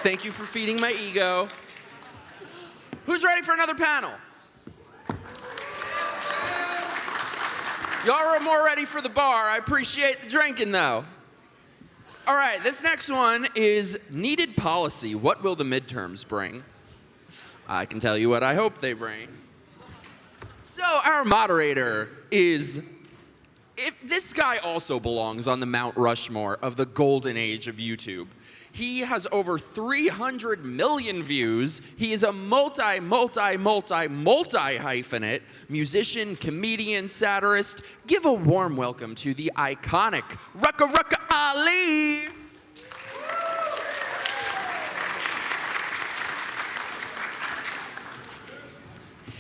Thank you for feeding my ego. Who's ready for another panel? Y'all are more ready for the bar. I appreciate the drinking, though. All right, this next one is needed policy. What will the midterms bring? I can tell you what I hope they bring. So our moderator is... this guy also belongs on the Mount Rushmore of the golden age of YouTube. He has over 300 million views. He is a multi-hyphenate, musician, comedian, satirist. Give a warm welcome to the iconic Rucka Ali.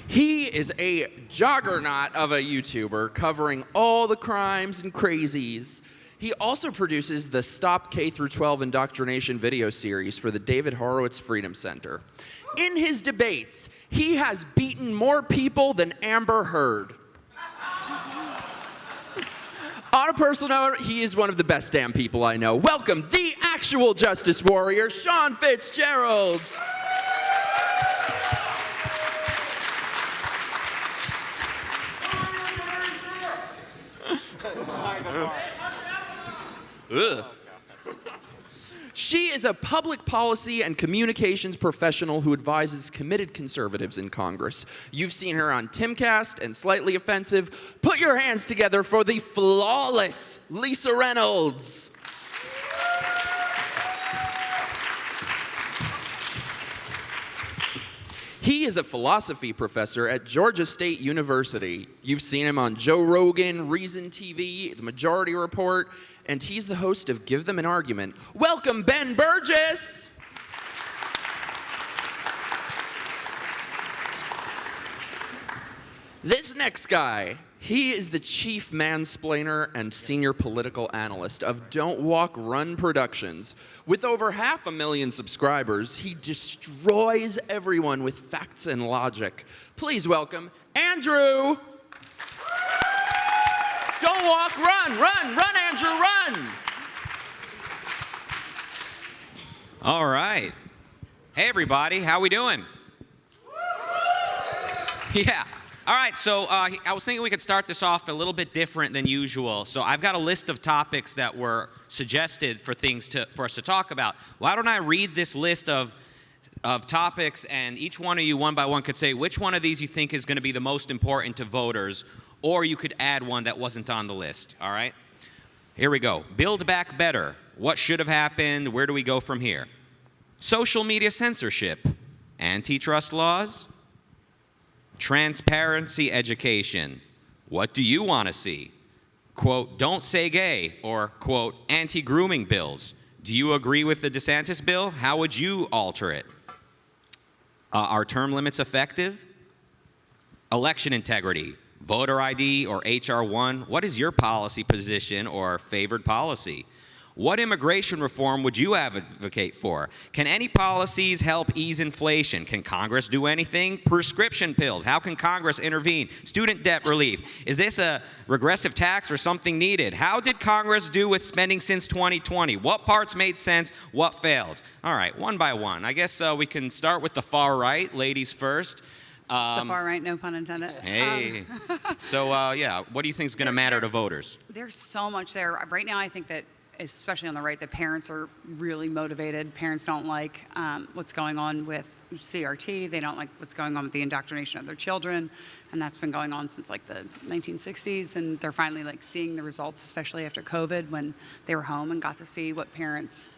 He is a juggernaut of a YouTuber covering all the crimes and crazies. He also produces the Stop K-12 Indoctrination video series for the David Horowitz Freedom Center. In his debates, he has beaten more people than Amber Heard. On a personal note, he is one of the best damn people I know. Welcome, the actual justice warrior, Sean Fitzgerald. Ugh. She is a public policy and communications professional who advises committed conservatives in Congress. You've seen her on Timcast and Slightly Offensive. Put your hands together for the flawless Lisa Reynolds. He is a philosophy professor at Georgia State University. You've seen him on Joe Rogan, Reason TV, The Majority Report, and he's the host of Give Them an Argument. Welcome, Ben Burgis! This next guy, he is the chief mansplainer and senior political analyst of Don't Walk, Run Productions. With over 500,000 subscribers, he destroys everyone with facts and logic. Please welcome Andrew. Don't walk, run, run, run, Andrew, run. All right. Hey, everybody. How we doing? Yeah. All right, so I was thinking we could start this off a little bit different than usual. So I've got a list of topics that were suggested for for us to talk about. Why don't I read this list of topics, and each one of you, one by one, could say which one of these you think is going to be the most important to voters, or you could add one that wasn't on the list, all right? Here we go. Build Back Better. What should have happened? Where do we go from here? Social media censorship. Antitrust laws. Transparency education. What do you want to see? Quote, don't say gay, or quote, anti-grooming bills. Do you agree with the DeSantis bill? How would you alter it? Are term limits effective? Election integrity. Voter ID or H.R. 1, what is your policy position or favored policy? What immigration reform would you advocate for? Can any policies help ease inflation? Can Congress do anything? Prescription pills, how can Congress intervene? Student debt relief, is this a regressive tax or something needed? How did Congress do with spending since 2020? What parts made sense, what failed? All right, one by one. I guess we can start with the far right, ladies first. The far right, no pun intended. Hey. So, yeah, what do you think is going to matter to voters? There's so much there. Right now, I think that, especially on the right, the parents are really motivated. Parents don't like what's going on with CRT. They don't like what's going on with the indoctrination of their children. And that's been going on since like the 1960s. And they're finally like seeing the results, especially after COVID, when they were home and got to see what parents,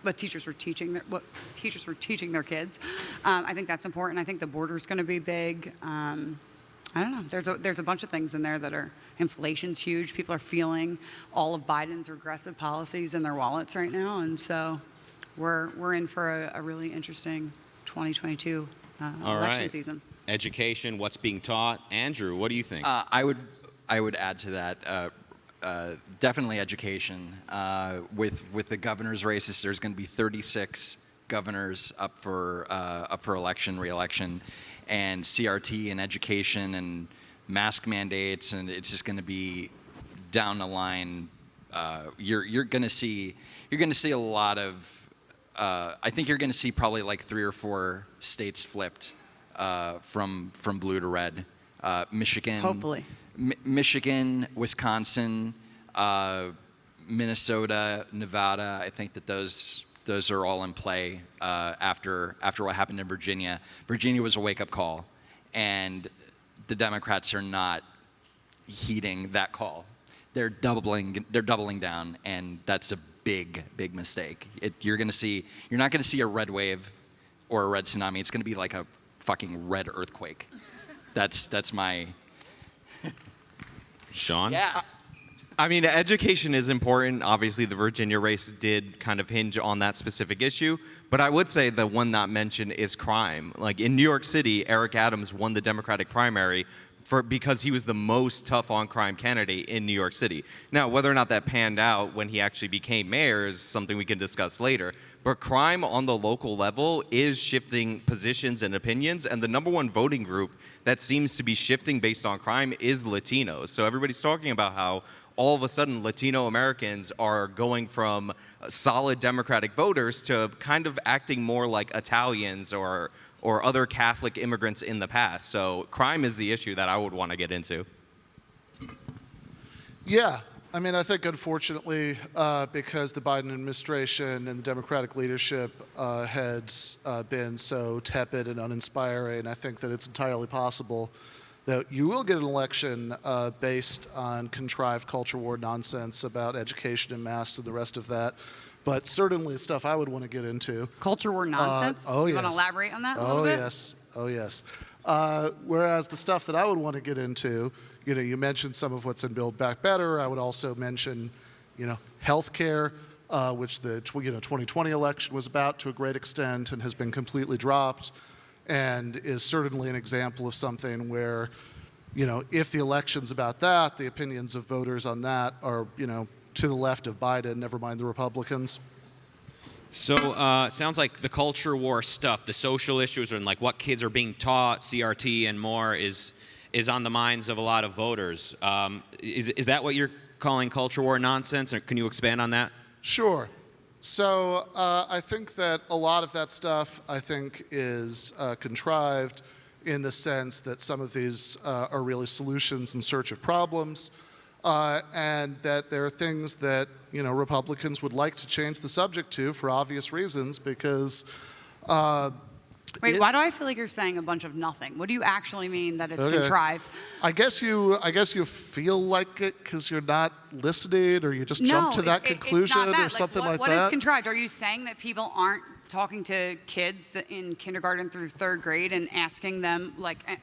what teachers were teaching their kids. I think that's important. I think the border's going to be big. I don't know. There's a bunch of things in there that are, inflation's huge. People are feeling all of Biden's regressive policies in their wallets right now, and so we're in for a really interesting 2022 election season. Education, what's being taught. Andrew, what do you think? I would add to that. Definitely education. With the governor's races, there's going to be 36 governors up for re-election, and CRT and education and mask mandates, and it's just going to be down the line. You're going to see a lot of I think you're going to see probably like 3 or 4 states flipped from blue to red. Michigan, Hopefully. Michigan, Wisconsin, Minnesota, Nevada. I think that those are all in play after what happened in Virginia. Virginia was a wake-up call, and the Democrats are not heeding that call. They're doubling down, and that's a big mistake. You're not going to see a red wave or a red tsunami. It's going to be like a fucking red earthquake. That's my. Sean? Yeah. I mean, education is important. Obviously, the Virginia race did kind of hinge on that specific issue. But I would say the one not mentioned is crime. Like in New York City, Eric Adams won the Democratic primary because he was the most tough on crime candidate in New York City. Now, whether or not that panned out when he actually became mayor is something we can discuss later. But crime on the local level is shifting positions and opinions, and the number one voting group that seems to be shifting based on crime is Latinos. So everybody's talking about how all of a sudden Latino Americans are going from solid Democratic voters to kind of acting more like Italians or other Catholic immigrants in the past. So crime is the issue that I would want to get into. Yeah, I mean, I think unfortunately, because the Biden administration and the Democratic leadership has been so tepid and uninspiring, I think that it's entirely possible that you will get an election based on contrived culture war nonsense about education and masks and the rest of that. But certainly stuff I would want to get into. Culture war nonsense? Oh, you yes. want to elaborate on that a little bit? Oh, yes. Whereas the stuff that I would want to get into, you mentioned some of what's in Build Back Better. I would also mention, healthcare, which the 2020 election was about to a great extent and has been completely dropped, and is certainly an example of something where, if the election's about that, the opinions of voters on that are, to the left of Biden, never mind the Republicans. So sounds like the culture war stuff, the social issues, and like what kids are being taught, CRT and more, is on the minds of a lot of voters. Is that what you're calling culture war nonsense, or can you expand on that? Sure. So I think that a lot of that stuff, is contrived in the sense that some of these are really solutions in search of problems, and that there are things that, Republicans would like to change the subject to for obvious reasons because... Wait, why do I feel like you're saying a bunch of nothing? What do you actually mean that it's contrived? I guess you feel like it because you're not listening, or you just jump to that conclusion, it's not that. or something like what that. What is contrived? Are you saying that people aren't talking to kids in kindergarten through 3rd grade and asking them,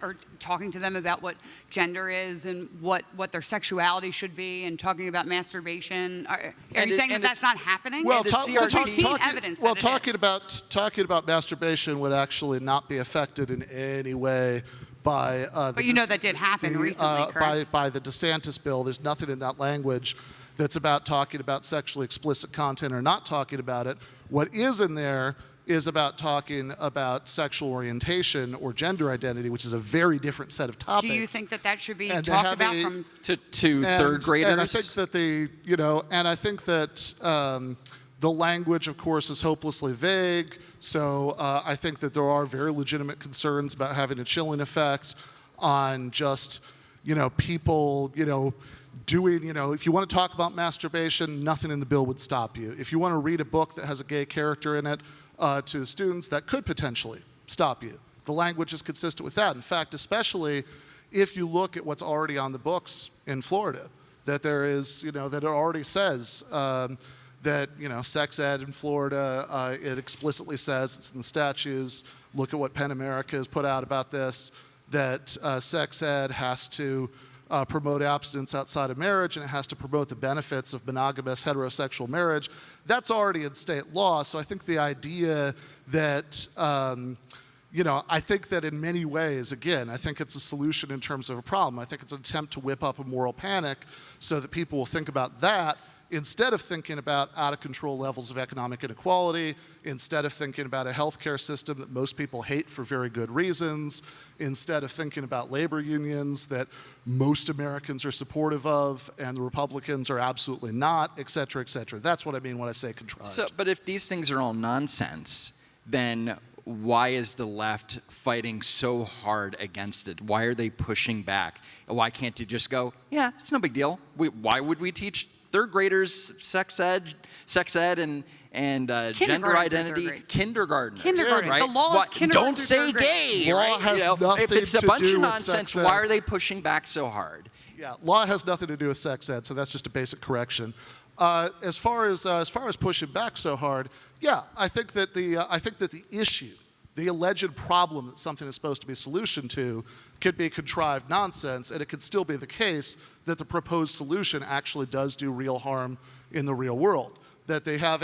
or talking to them about what gender is and what their sexuality should be, and talking about masturbation? Are you saying that that's not happening? Well, Because we've seen evidence that it is. talking about masturbation would actually not be affected in any way by. But that did happen recently, correct? By the DeSantis bill. There's nothing in that language that's about talking about sexually explicit content or not talking about it. What is in there is about talking about sexual orientation or gender identity, which is a very different set of topics. Do you think that should be And talked about from to 3rd graders? And I think that the language, of course, is hopelessly vague. So I think that there are very legitimate concerns about having a chilling effect on just, people, doing, if you want to talk about masturbation, nothing in the bill would stop you. If you want to read a book that has a gay character in it to students, that could potentially stop you. The language is consistent with that. In fact, especially if you look at what's already on the books in Florida, that there is, that it already says that, sex ed in Florida, it explicitly says, it's in the statutes. Look at what PEN America has put out about this, that sex ed has to promote abstinence outside of marriage, and it has to promote the benefits of monogamous heterosexual marriage. That's already in state law. So I think the idea that, I think that in many ways, again, I think it's a solution in terms of a problem. I think it's an attempt to whip up a moral panic so that people will think about that instead of thinking about out-of-control levels of economic inequality, instead of thinking about a healthcare system that most people hate for very good reasons, instead of thinking about labor unions that most Americans are supportive of and the Republicans are absolutely not, et cetera, et cetera. That's what I mean when I say contrived. So, but if these things are all nonsense, then why is the left fighting so hard against it? Why are they pushing back? Why can't you just go, yeah, it's no big deal. Why would we teach third graders sex ed and gender identity? Kindergarten. Kindergarten. Right? The law is kindergarten Don't through say third grade. gay. Law Right? has nothing if it's a to bunch do of with nonsense, sex ed. why are they pushing back so hard? Yeah, law has nothing to do with sex ed, so that's just a basic correction. As far as pushing back so hard, yeah, I think that the issue, the alleged problem that something is supposed to be a solution to, could be contrived nonsense, and it could still be the case that the proposed solution actually does do real harm in the real world. That they have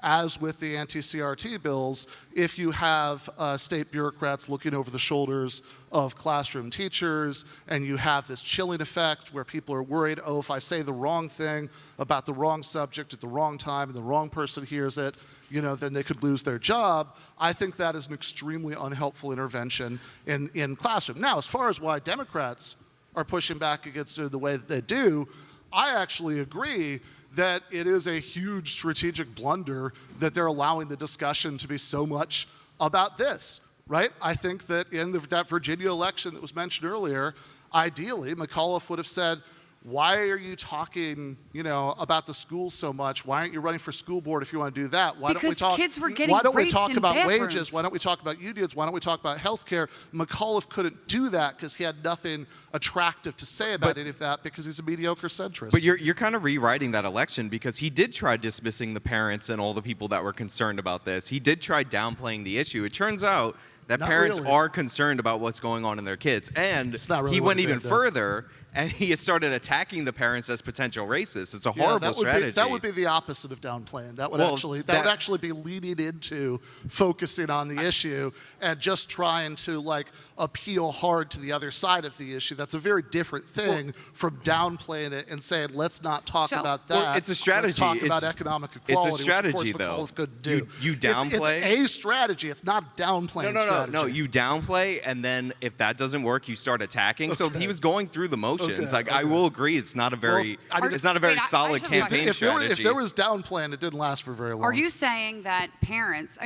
as with the anti-CRT bills, if you have state bureaucrats looking over the shoulders of classroom teachers, and you have this chilling effect where people are worried, oh, if I say the wrong thing about the wrong subject at the wrong time and the wrong person hears it, then they could lose their job. I think that is an extremely unhelpful intervention in classroom. Now, as far as why Democrats are pushing back against it the way that they do, I actually agree that it is a huge strategic blunder that they're allowing the discussion to be so much about this, right? I think that in that Virginia election that was mentioned earlier, ideally, McAuliffe would have said, why are you talking, about the schools so much? Why aren't you running for school board if you want to do that? Because kids were getting Why don't we raped talk in about bathrooms. wages? Why don't we talk about unions? Why don't we talk about health care? McAuliffe couldn't do that because he had nothing attractive to say about any of that because he's a mediocre centrist. But you're kind of rewriting that election because he did try dismissing the parents and all the people that were concerned about this. He did try downplaying the issue. It turns out that Not parents really. are concerned about what's going on in their kids. And It's not really he what went he even did. further, and he started attacking the parents as potential racists. It's a Yeah, horrible strategy. that would be the opposite of downplaying. That would Well, would that- actually be leading into focusing on the issue and just trying to appeal hard to the other side of the issue. That's a very different thing from downplaying it and saying let's not talk So- about that. Well, it's a strategy. Let's talk about It's- economic it's a equality. strategy, which of course though. McAuliffe couldn't do. You downplay- It's a strategy. It's not a downplaying strategy. No. You downplay, and then if that doesn't work, you start attacking. So Okay. he was going through the motions. Okay, I okay. will agree, it's not a very, I mean, it's not a very Wait, I solid just have a campaign If strategy. there was downplaying, it didn't last for very long. Are you saying that parents,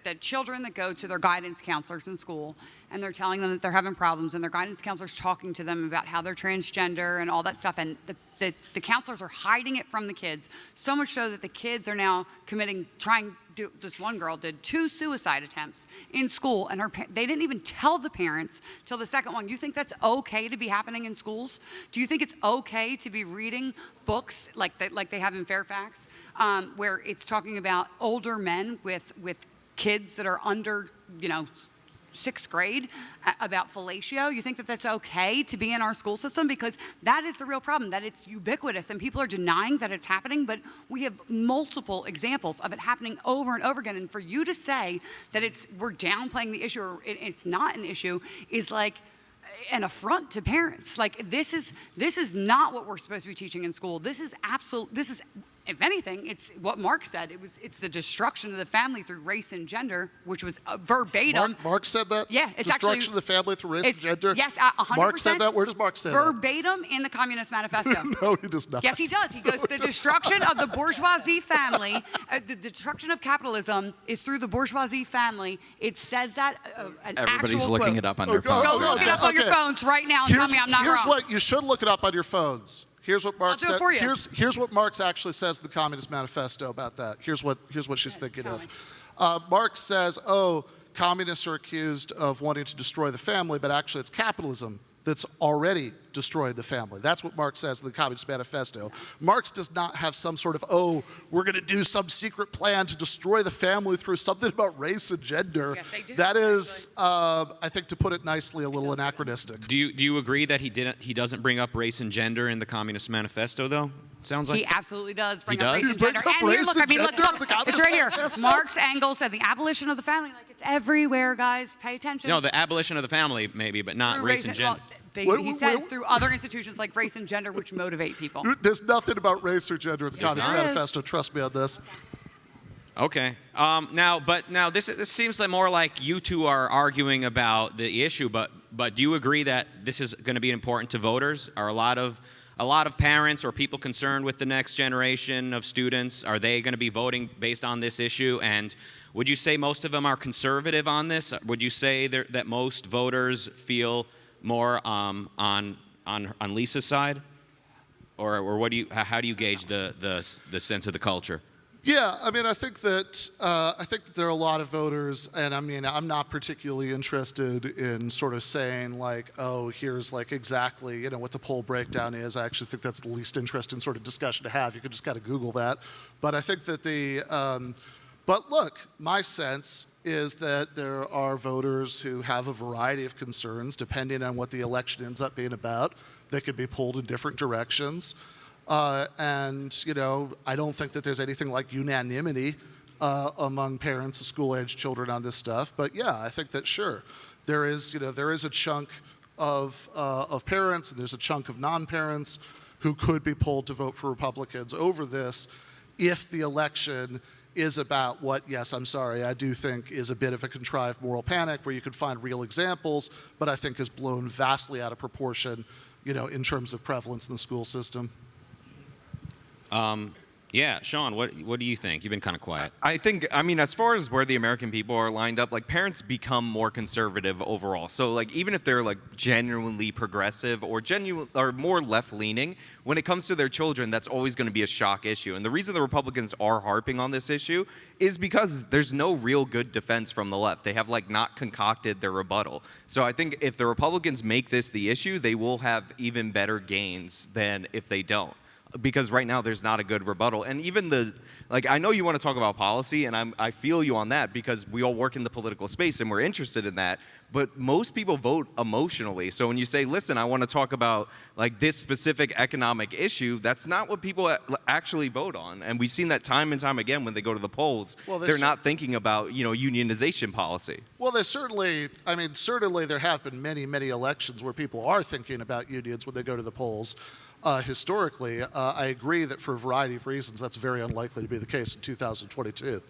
that children that go to their guidance counselors in school and they're telling them that they're having problems and their guidance counselor's talking to them about how they're transgender and all that stuff, and the counselors are hiding it from the kids, so much so that the kids are now this one girl did 2 suicide attempts in school, and they didn't even tell the parents till the second one. You think that's okay to be happening in schools? Do you think it's okay to be reading books like they have in Fairfax, where it's talking about older men with kids that are under, 6th grade about fellatio? You think that that's okay to be in our school system? Because that is the real problem, that it's ubiquitous and people are denying that it's happening, but we have multiple examples of it happening over and over again. And for you to say that we're downplaying the issue or it's not an issue is like an affront to parents. This is not what we're supposed to be teaching in school. This is if anything, it's what Mark said. It's the destruction of the family through race and gender, which was verbatim. Mark said that? Yeah, it's Destruction actually- of the family through race and gender? Yes, 100%. Mark said that? Where does Mark say that? Verbatim in the Communist Manifesto. No, he does not. Yes, he does. He goes, the destruction of the bourgeoisie family, the destruction of capitalism is through the bourgeoisie family. It says that, an Everybody's actual looking quote. it up on their Okay. phone. Go look it up on your Okay. phones right now and tell me I'm not here's wrong. what you should look it up on your phones. Here's what Mark do it said. for you. Here's what Marx actually says in the Communist Manifesto about that. Here's what she's thinking tell of. Marx says, communists are accused of wanting to destroy the family, but actually it's capitalism that's already destroyed the family. That's what Marx says in the Communist Manifesto. Marx does not have some sort of, we're going to do some secret plan to destroy the family through something about race and gender. Yes, they do, That is, I think, to put it nicely, a little anachronistic. Do you agree that he doesn't bring up race and gender in the Communist Manifesto, though? Sounds like He absolutely does bring He up does? race He and brings gender. up And here, race look, and look, gender in the it's Communist right here. Manifesto? Marx, Engels, and the abolition of the family. It's everywhere, guys. Pay attention. no, the abolition of the family maybe, but not Through race and gender. he says through other institutions like race and gender, which motivate people. There's nothing about race or gender in the Communist there is. Manifesto. Trust me on this. Okay. Now this seems like more like you two are arguing about the issue, but do you agree that this is going to be important to voters? Are a lot of parents or people concerned with the next generation of students, are they going to be voting based on this issue? And would you say most of them are conservative on this? Would you say that most voters feel more on Lisa's side, or how do you gauge the sense of the culture? Yeah, I mean, I think that there are a lot of voters, and I mean, I'm not particularly interested in sort of saying like, oh, here's like exactly what the poll breakdown is. I actually think that's the least interesting sort of discussion to have. You could just kind of Google that. But I think that but look, my sense is that there are voters who have a variety of concerns depending on what the election ends up being about. They could be pulled in different directions. And I don't think that there's anything like unanimity among parents of school-age children on this stuff. But yeah, I think that sure, there is a chunk of parents and there's a chunk of non-parents who could be pulled to vote for Republicans over this if the election is about what, yes, I'm sorry, I do think is a bit of a contrived moral panic where you could find real examples, but I think is blown vastly out of proportion, in terms of prevalence in the school system. Yeah, Sean, what do you think? You've been kind of quiet. I mean, as far as where the American people are lined up, like parents become more conservative overall. So like even if they're like genuinely progressive or more left-leaning, when it comes to their children, that's always going to be a shock issue. And the reason the Republicans are harping on this issue is because there's no real good defense from the left. They have like not concocted their rebuttal. So I think if the Republicans make this the issue, they will have even better gains than if they don't. Because right now there's not a good rebuttal. And even I know you want to talk about policy, and I feel you on that because we all work in the political space and we're interested in that. But most people vote emotionally. So when you say, listen, I want to talk about like this specific economic issue, that's not what people actually vote on. And we've seen that time and time again when they go to the polls. Well, they're not thinking about, unionization policy. Well, certainly there have been many, many elections where people are thinking about unions when they go to the polls. Historically, I agree that for a variety of reasons, that's very unlikely to be the case in 2022.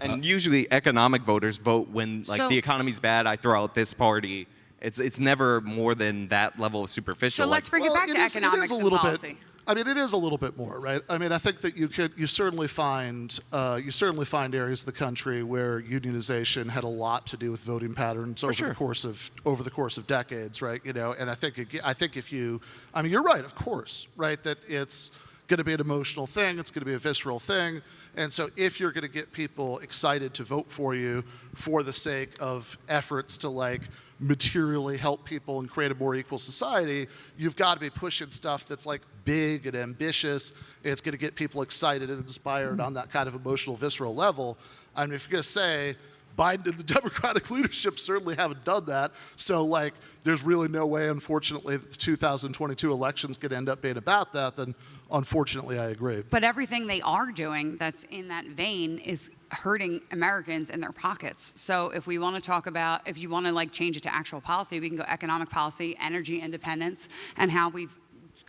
And usually economic voters vote when the economy's bad, I throw out this party. It's never more than that level of superficial. So let's bring it back to economics and policy. I mean, it is a little bit more, right? I mean, I think that you certainly find areas of the country where unionization had a lot to do with voting patterns over the course of decades, right? And I think you're right, of course, right? That it's going to be an emotional thing, it's going to be a visceral thing, and so if you're going to get people excited to vote for you for the sake of efforts to like materially help people and create a more equal society, you've got to be pushing stuff that's like big and ambitious. And it's going to get people excited and inspired on that kind of emotional, visceral level. I mean, if you're going to say Biden and the Democratic leadership certainly haven't done that, so like there's really no way, unfortunately, that the 2022 election's going to end up being about that, then unfortunately, I agree. But everything they are doing that's in that vein is hurting Americans in their pockets. So if we want to talk about, if you want to like change it to actual policy, we can go economic policy, energy independence, and how we've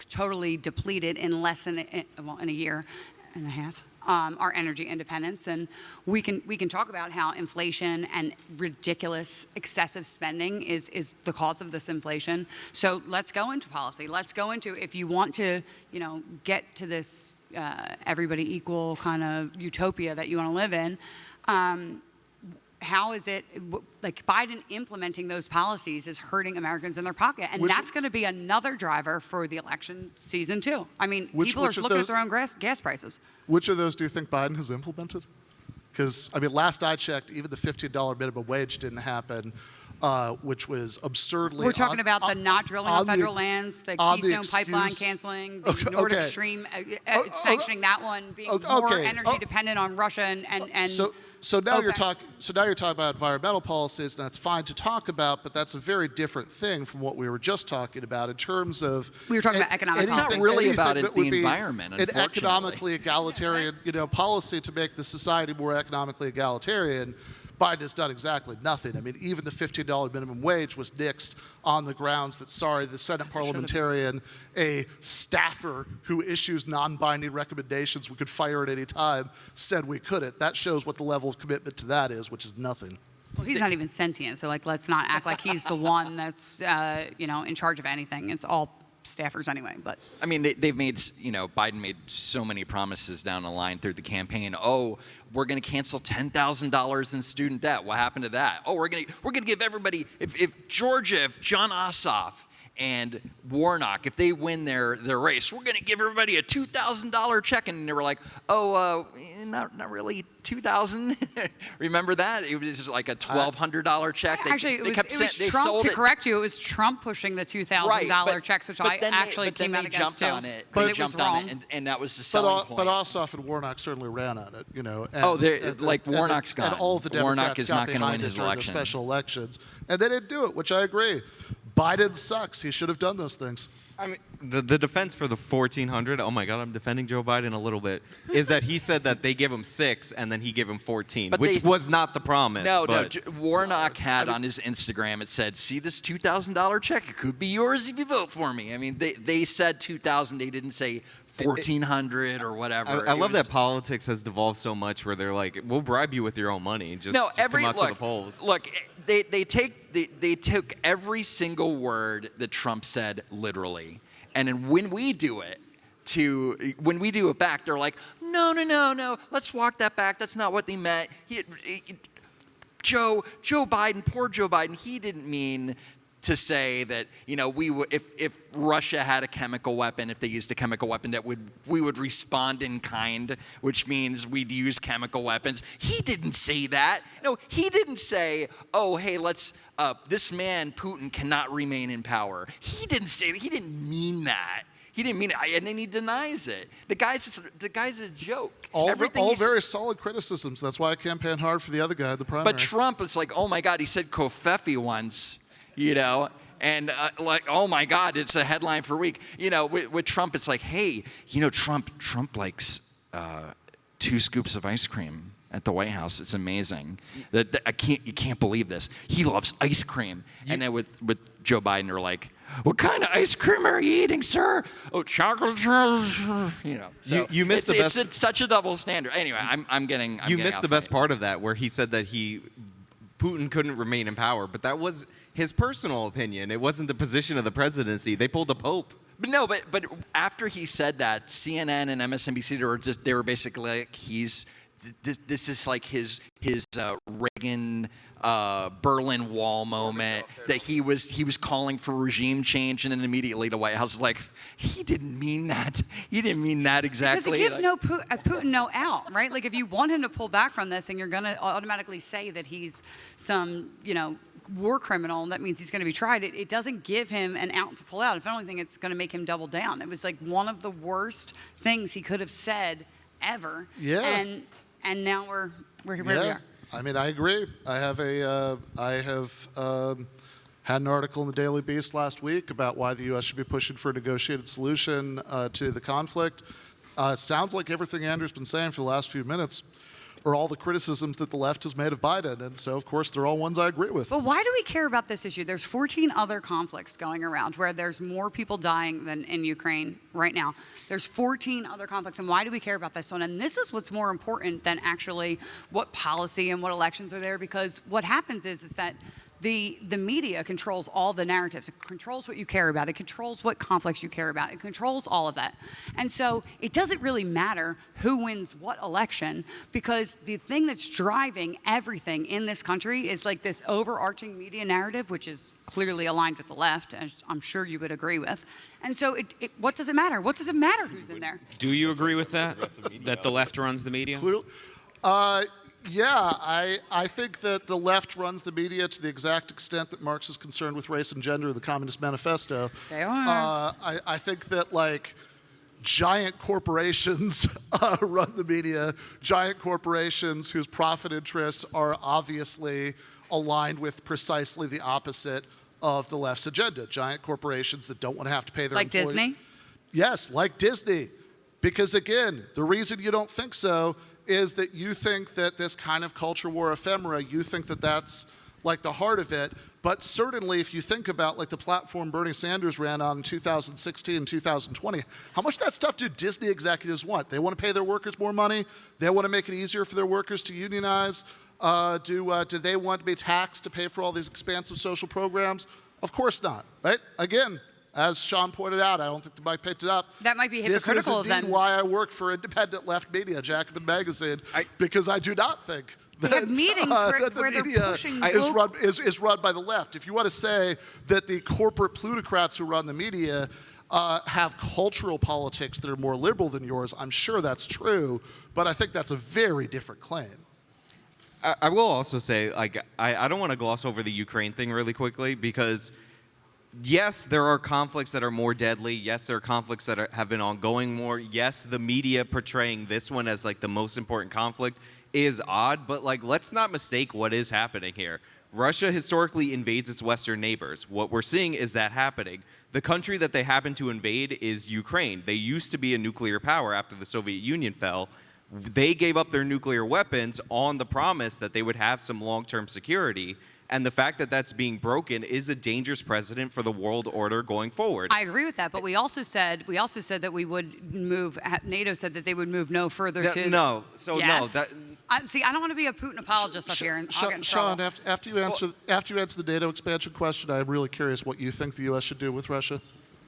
totally depleted in less than in a year and a half our energy independence. And we can talk about how inflation and ridiculous excessive spending is the cause of this inflation. So let's go into policy. Let's go into, if you want to, get to this everybody equal kind of utopia that you want to live in, how is it, like Biden implementing those policies is hurting Americans in their pocket. And that's going to be another driver for the election season too. I mean, people are looking at their own gas prices. Which of those do you think Biden has implemented? Because, I mean, last I checked, even the $15 minimum wage didn't happen, which was absurdly... We're talking about the not drilling on federal lands, the Keystone Pipeline canceling, the Nordic Stream sanctioning that one, being more energy dependent on Russia and So now you're talking about environmental policies, and that's fine to talk about, but that's a very different thing from what we were just talking about in terms of. We were talking about economic policy. It's not really about the environment, unfortunately. An economically egalitarian, policy to make the society more economically egalitarian. Biden has done exactly nothing. I mean, even the $15 minimum wage was nixed on the grounds that, sorry, the Senate parliamentarian, a staffer who issues non-binding recommendations we could fire at any time, said we couldn't. That shows what the level of commitment to that is, which is nothing. Well, he's not even sentient, so like, let's not act like he's the one that's, in charge of anything. It's all staffers anyway. But I mean, they've made, Biden made so many promises down the line through the campaign. Oh, we're going to cancel $10,000 in student debt. What happened to that? Oh, we're going to give everybody, if Georgia, if John Ossoff and Warnock, if they win their race, we're going to give everybody a $2,000 check. And they were like, not really $2,000. Remember that? It was just like a $1,200 check. Actually, it was Trump, to correct you, it was Trump pushing the $2,000 checks, which I actually came out against too. They jumped on it, and that was the selling point. But Ossoff and Warnock certainly ran on it, Warnock's gone. And all of the Democrats Warnock is not going to win his during election. the special elections. And they didn't do it, which I agree. Biden sucks. He should have done those things. I mean, the defense for the 1,400, oh my God, I'm defending Joe Biden a little bit, is that he said that they give him 6 and then he gave him 14, which was not the promise. No, Warnock had on his Instagram, it said, see this $2,000 check? It could be yours if you vote for me. I mean, they said 2,000. They didn't say 1,400 or whatever. I love that politics has devolved so much where they're like, we'll bribe you with your own money. Just come out to the polls. Look, they took every single word that Trump said literally. And then when we do it back, they're like, no, let's walk that back. That's not what they meant. Joe Biden, poor Joe Biden, he didn't mean to say that, if Russia had a chemical weapon, if they used a chemical weapon, we would respond in kind, which means we'd use chemical weapons. He didn't say that. No, he didn't say, oh, hey, this man, Putin, cannot remain in power. He didn't say that. He didn't mean that. He didn't mean it, and then he denies it. The guy's a joke. All very solid criticisms. That's why I campaigned hard for the other guy at the primary. But Trump, it's like, oh my God, he said Kofefi once. And oh my God, it's a headline for a week. With Trump, it's like, hey, Trump likes 2 scoops of ice cream at the White House. It's amazing. You can't believe this. He loves ice cream. And then with Joe Biden, they're like, what kind of ice cream are you eating, sir? Oh, chocolate. So you missed the best. It's such a double standard. Anyway, I'm getting. You missed the best part of that, where he said that Putin couldn't remain in power, but that was his personal opinion. It wasn't the position of the presidency. They pulled a pope. But after he said that, CNN and MSNBC they were basically like, this is like his Reagan Berlin Wall moment, that he was calling for regime change, and then immediately the White House is like, he didn't mean that. He didn't mean that exactly. Because it gives Putin no out, right? Like, if you want him to pull back from this, and you're going to automatically say that he's some, war criminal, and that means he's going to be tried. It doesn't give him an out to pull out. If anything, it's going to make him double down. It was like one of the worst things he could have said ever. Yeah. And now we're here where we are. I mean, I agree. I have had an article in the Daily Beast last week about why the U.S. should be pushing for a negotiated solution to the conflict. It sounds like everything Andrew's been saying for the last few minutes are all the criticisms that the left has made of Biden. And so, of course, they're all ones I agree with. But why do we care about this issue? There's 14 other conflicts going around where there's more people dying than in Ukraine right now. There's 14 other conflicts, and why do we care about this one? And this is what's more important than actually what policy and what elections are there, because what happens is that the media controls all the narratives. It controls what you care about. It controls what conflicts you care about. It controls all of that. And so it doesn't really matter who wins what election, because the thing that's driving everything in this country is like this overarching media narrative, which is clearly aligned with the left, as I'm sure you would agree with. And so what does it matter? What does it matter who's in there? Do you agree with that? That the left runs the media? Yeah, I think that the left runs the media to the exact extent that Marx is concerned with race and gender in the Communist Manifesto. They are. I think that, like, giant corporations run the media, giant corporations whose profit interests are obviously aligned with precisely the opposite of the left's agenda. Giant corporations that don't want to have to pay their employees. Like Disney? Yes, like Disney. Because again, the reason you don't think so is that you think that this kind of culture war ephemera, you think that that's like the heart of it. But certainly if you think about like the platform Bernie Sanders ran on in 2016 and 2020, how much of that stuff do Disney executives want? They want to pay their workers more money. They want to make it easier for their workers to unionize. Do they want to be taxed to pay for all these expansive social programs? Of course not, right? Again, as Sean pointed out, I don't think the mic picked it up. That might be hypocritical of them. This is indeed why I work for independent left media, Jacobin Magazine, because I do not think that, have meetings that the where they're media pushing is run by the left. If you want to say that the corporate plutocrats who run the media have cultural politics that are more liberal than yours, I'm sure that's true, but I think that's a very different claim. I will also say, like, I don't want to gloss over the Ukraine thing really quickly because, yes, there are conflicts that are more deadly. Yes, there are conflicts that have been ongoing more. Yes, the media portraying this one as, like, the most important conflict is odd, but, like, let's not mistake what is happening here. Russia historically invades its Western neighbors. What we're seeing is that happening. The country that they happen to invade is Ukraine. They used to be a nuclear power after the Soviet Union fell. They gave up their nuclear weapons on the promise that they would have some long-term security, and the fact that that's being broken is a dangerous precedent for the world order going forward. I agree with that, but we also said that we would move. NATO said that they would move no further to. No, so yes. no. See, I don't want to be a Putin apologist up here, and I'll get in trouble. Sean, after you answer the NATO expansion question, I'm really curious what you think the U.S. should do with Russia.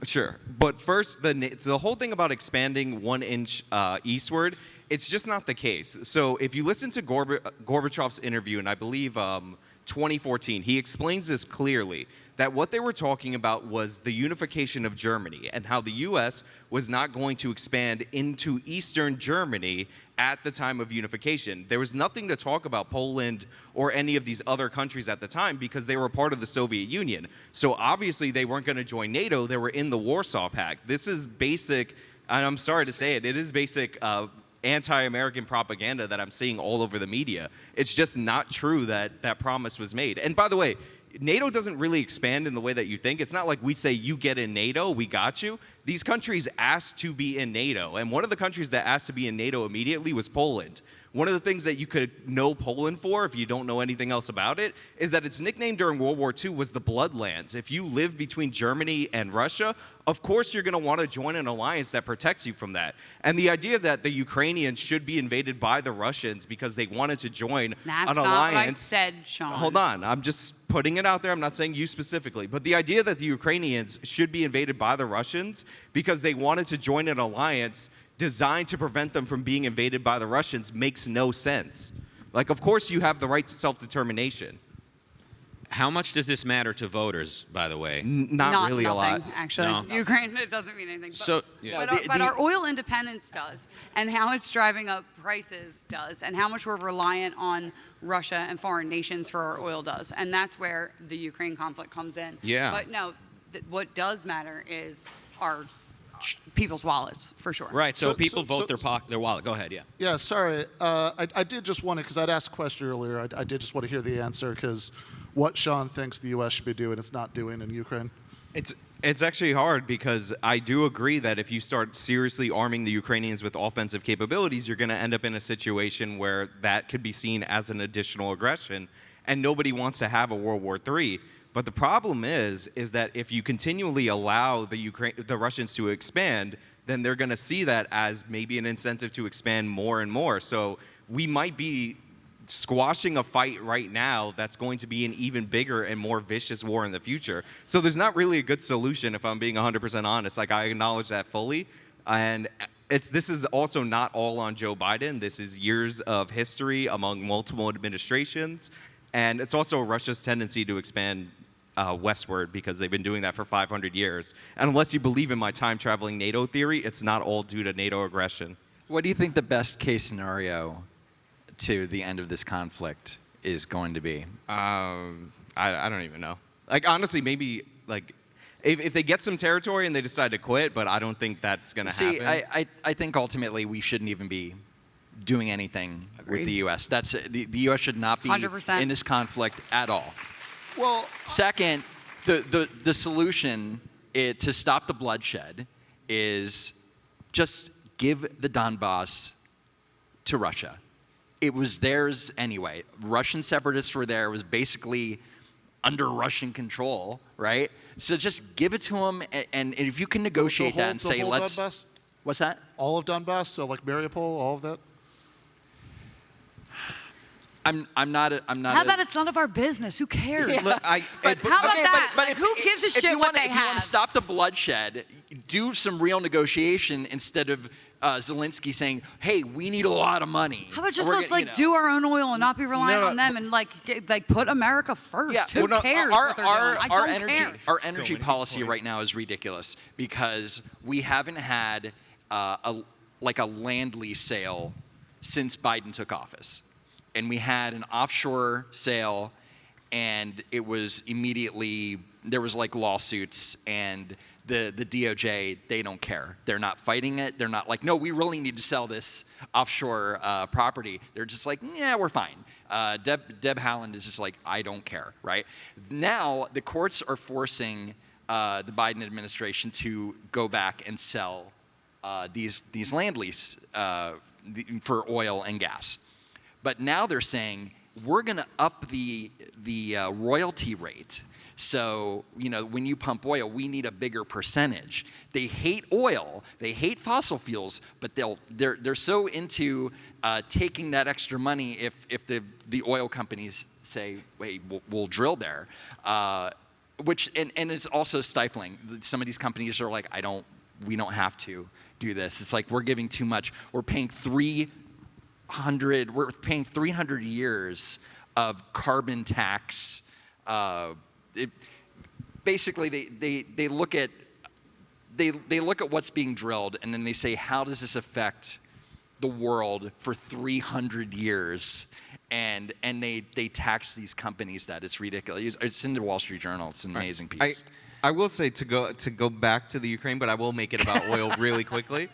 Sure, but first, the whole thing about expanding 1 inch eastward, it's just not the case. So if you listen to Gorbachev's interview, and I believe 2014, he explains this clearly, that what they were talking about was the unification of Germany and how the U.S. was not going to expand into Eastern Germany at the time of unification. There was nothing to talk about Poland or any of these other countries at the time because they were part of the Soviet Union. So obviously they weren't going to join NATO. They were in the Warsaw Pact. This is basic, and I'm sorry to say it, it is basic anti-American propaganda that I'm seeing all over the media. It's just not true that that promise was made. And by the way, NATO doesn't really expand in the way that you think. It's not like we say, you get in NATO, we got you. These countries asked to be in NATO. And one of the countries that asked to be in NATO immediately was Poland. One of the things that you could know Poland for, if you don't know anything else about it, is that its nickname during World War II was the Bloodlands. If you live between Germany and Russia, of course you're going to want to join an alliance that protects you from that. And the idea that the Ukrainians should be invaded by the Russians because they wanted to join an alliance. That's not what I said, Sean. Hold on. I'm just putting it out there. I'm not saying you specifically. But the idea that the Ukrainians should be invaded by the Russians because they wanted to join an alliance designed to prevent them from being invaded by the Russians makes no sense. Like, of course you have the right to self-determination. How much does this matter to voters, by the way? Not really nothing, a lot. Actually, No. Ukraine, it doesn't mean anything. But, So, yeah. but our oil independence does, and how it's driving up prices does, and how much we're reliant on Russia and foreign nations for our oil does, and that's where the Ukraine conflict comes in. Yeah. But no, what does matter is our people's wallets, for sure. Right, so people vote so- their wallet. Go ahead, yeah. Yeah, sorry. I did just want to, because I'd asked a question earlier, I did just want to hear the answer, because what Sean thinks the U.S. should be doing, it's not doing in Ukraine. It's actually hard because I do agree that if you start seriously arming the Ukrainians with offensive capabilities, you're going to end up in a situation where that could be seen as an additional aggression, and nobody wants to have a World War III. But the problem is that if you continually allow the Russians to expand, then they're going to see that as maybe an incentive to expand more and more. So we might be squashing a fight right now that's going to be an even bigger and more vicious war in the future. So there's not really a good solution, if I'm being 100% honest. Like, I acknowledge that fully. And this is also not all on Joe Biden. This is years of history among multiple administrations. And it's also Russia's tendency to expand westward because they've been doing that for 500 years. And unless you believe in my time-traveling NATO theory, it's not all due to NATO aggression. What do you think the best case scenario to the end of this conflict is going to be? I don't even know. Like, honestly, maybe, like, if they get some territory and they decide to quit, but I don't think that's going to happen. See, I think ultimately we shouldn't even be doing anything with the U.S. The U.S. should not be 100%. in this conflict at all. Well, Second, the solution to stop the bloodshed is just give the Donbass to Russia. It was theirs anyway. Russian separatists were there. It was basically under Russian control, right? So just give it to them, and if you can negotiate that and say, let's... Donbass? What's that? All of Donbass, so like Mariupol, all of that? I'm not. How about it's none of our business? Who cares? Yeah. Look, How about that? But Like, who gives a shit what they If you want have? to stop the bloodshed, do some real negotiation instead of Zelensky saying, "Hey, we need a lot of money." How about just We're let's gonna- you know. do our own oil and not be reliant No, on them and like put America first? Yeah, Who well, no, cares our, what they're our, doing? I our don't energy, care. Our energy many policy points. right now is ridiculous because we haven't had a land lease sale since Biden took office. And we had an offshore sale, and it was immediately, there was like lawsuits, and the DOJ, they don't care. They're not fighting it. They're not like, no, we really need to sell this offshore property. They're just like, yeah, we're fine. Deb Haaland is just like, I don't care, right? Now, the courts are forcing the Biden administration to go back and sell these land lease for oil and gas. But now they're saying, we're going to up the royalty rate. So, when you pump oil, we need a bigger percentage. They hate oil, they hate fossil fuels, but they're so into taking that extra money if the oil companies say, wait, we'll drill there. Which it's also stifling. Some of these companies are like, we don't have to do this. It's like we're giving too much. We're paying 300 years of carbon tax. Basically, they look at what's being drilled, and then they say, how does this affect the world for 300 years? And they tax these companies that it's ridiculous. It's in the Wall Street Journal. It's an amazing piece. I will say to go back to the Ukraine, but I will make it about oil really quickly.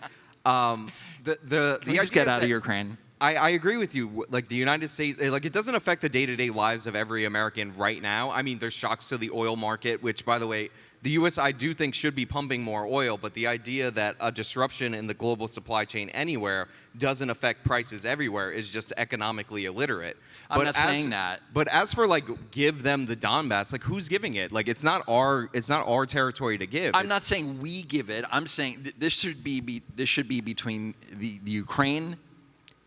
Can we just get out of Ukraine? I agree with you. Like the United States, it doesn't affect the day-to-day lives of every American right now. I mean, there's shocks to the oil market, which, by the way, the U.S. I do think should be pumping more oil. But the idea that a disruption in the global supply chain anywhere doesn't affect prices everywhere is just economically illiterate. I'm not saying that. But as for give them the Donbass, who's giving it? It's not our territory to give. I'm not saying we give it. I'm saying this should be between the Ukraine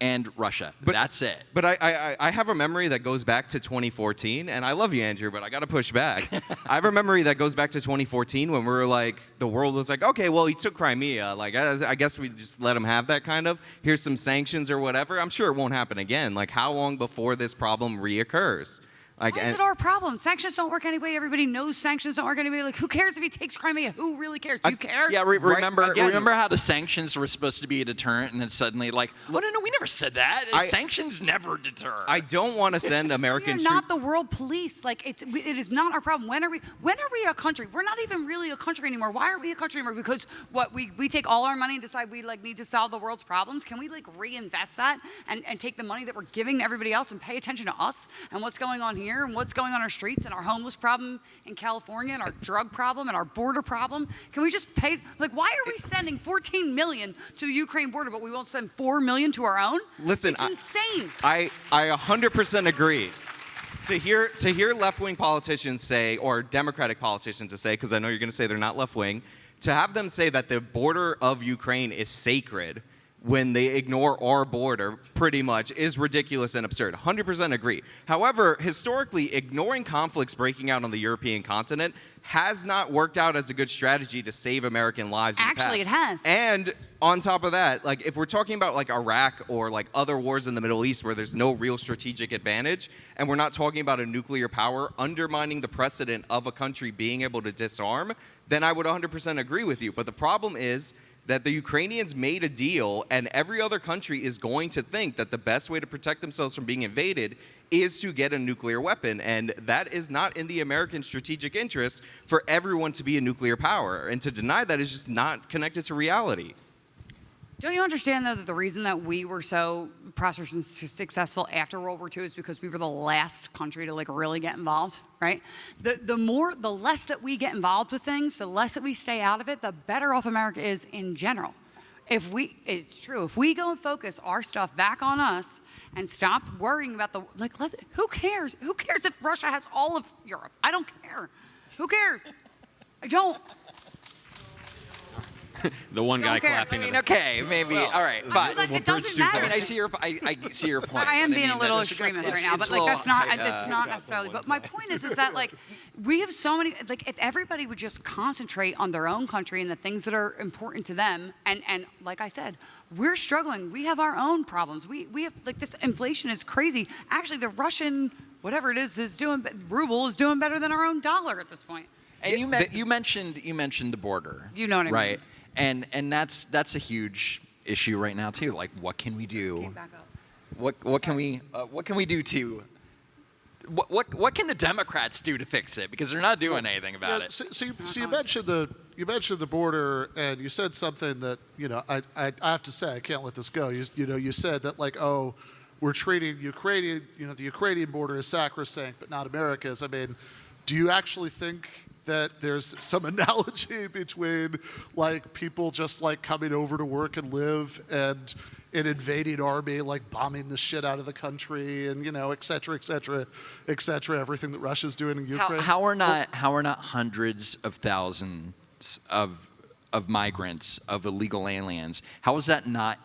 and Russia. But that's it. But I have a memory that goes back to 2014, and I love you, Andrew, but I got to push back. I have a memory that goes back to 2014 when we were the world was like, okay, well, he took Crimea. I guess we just let him have that kind of. Here's some sanctions or whatever. I'm sure it won't happen again. How long before this problem reoccurs? Why is it our problem? Sanctions don't work anyway. Everybody knows sanctions don't work anyway. Who cares if he takes Crimea? Who really cares? Do you care? Yeah, remember again, how the sanctions were supposed to be a deterrent, and then suddenly oh no, we never said that. Sanctions never deter. I don't want to send American We are not the world police. It is not our problem. When are we a country? We're not even really a country anymore. Why aren't we a country anymore? Because we take all our money and decide we need to solve the world's problems. Can we reinvest that and take the money that we're giving to everybody else and pay attention to us and what's going on here and what's going on our streets and our homeless problem in California and our drug problem and our border problem? Can we just pay? Why are we sending $14 million to the Ukraine border, but we won't send $4 million to our own? Listen, it's insane. I 100% agree. To hear left-wing politicians say, or Democratic politicians to say, because I know you're going to say they're not left-wing, to have them say that the border of Ukraine is sacred when they ignore our border pretty much is ridiculous and absurd. 100% agree. However, historically, ignoring conflicts breaking out on the European continent has not worked out as a good strategy to save American lives in the past. Actually, it has. And on top of that, if we're talking about Iraq or other wars in the Middle East where there's no real strategic advantage, and we're not talking about a nuclear power undermining the precedent of a country being able to disarm, then I would 100% agree with you. But the problem is that the Ukrainians made a deal, and every other country is going to think that the best way to protect themselves from being invaded is to get a nuclear weapon. And that is not in the American strategic interest for everyone to be a nuclear power. And to deny that is just not connected to reality. Don't you understand, though, that the reason that we were so prosperous and successful after World War II is because we were the last country to really get involved, right? The less that we get involved with things, the less that we stay out of it, the better off America is in general. it's true. If we go and focus our stuff back on us and stop worrying about who cares? Who cares if Russia has all of Europe? I don't care. Who cares? I don't. The one guy care. clapping. I mean, to the- okay, maybe. All right, I fine. mean, like, it doesn't matter. I mean, I see your point. I am but being a mean, little that's- extremist it's- right now, it's but like a that's little- not necessarily. But my point is that like we have so many. Like if everybody would just concentrate on their own country and the things that are important to them, and like I said, we're struggling. We have our own problems. We have like this inflation is crazy. Actually, the Russian whatever it is doing ruble is doing better than our own dollar at this point. And you mentioned the border. You know what I mean. Right. And that's a huge issue right now too. Like, what can we do? Back up. What can we do to what can the Democrats do to fix it? Because they're not doing anything about it. So you mentioned the border, and you said something that I have to say I can't let this go. You said that like we're treating Ukrainian the Ukrainian border is sacrosanct, but not America's. I mean, do you actually think that there's some analogy between like people just like coming over to work and live and an invading army like bombing the shit out of the country and et cetera, et cetera, et cetera, everything that Russia's doing in Ukraine? How are not hundreds of thousands of migrants, of illegal aliens? How is that not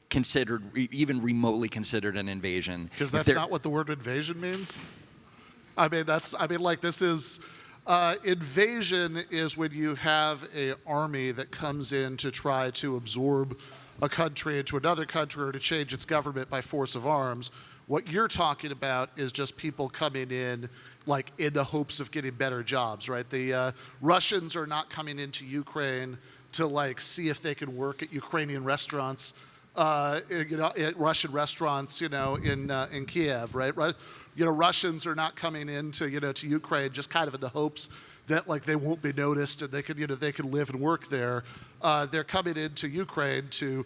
considered, even remotely considered, an invasion? Because that's not what the word invasion means. This is. Invasion is when you have an army that comes in to try to absorb a country into another country or to change its government by force of arms. What you're talking about is just people coming in like in the hopes of getting better jobs, right? The Russians are not coming into Ukraine to like see if they can work at Ukrainian restaurants, at Russian restaurants, in Kiev, right? Russians are not coming into to Ukraine just kind of in the hopes that like they won't be noticed and they can live and work there. They're coming into Ukraine to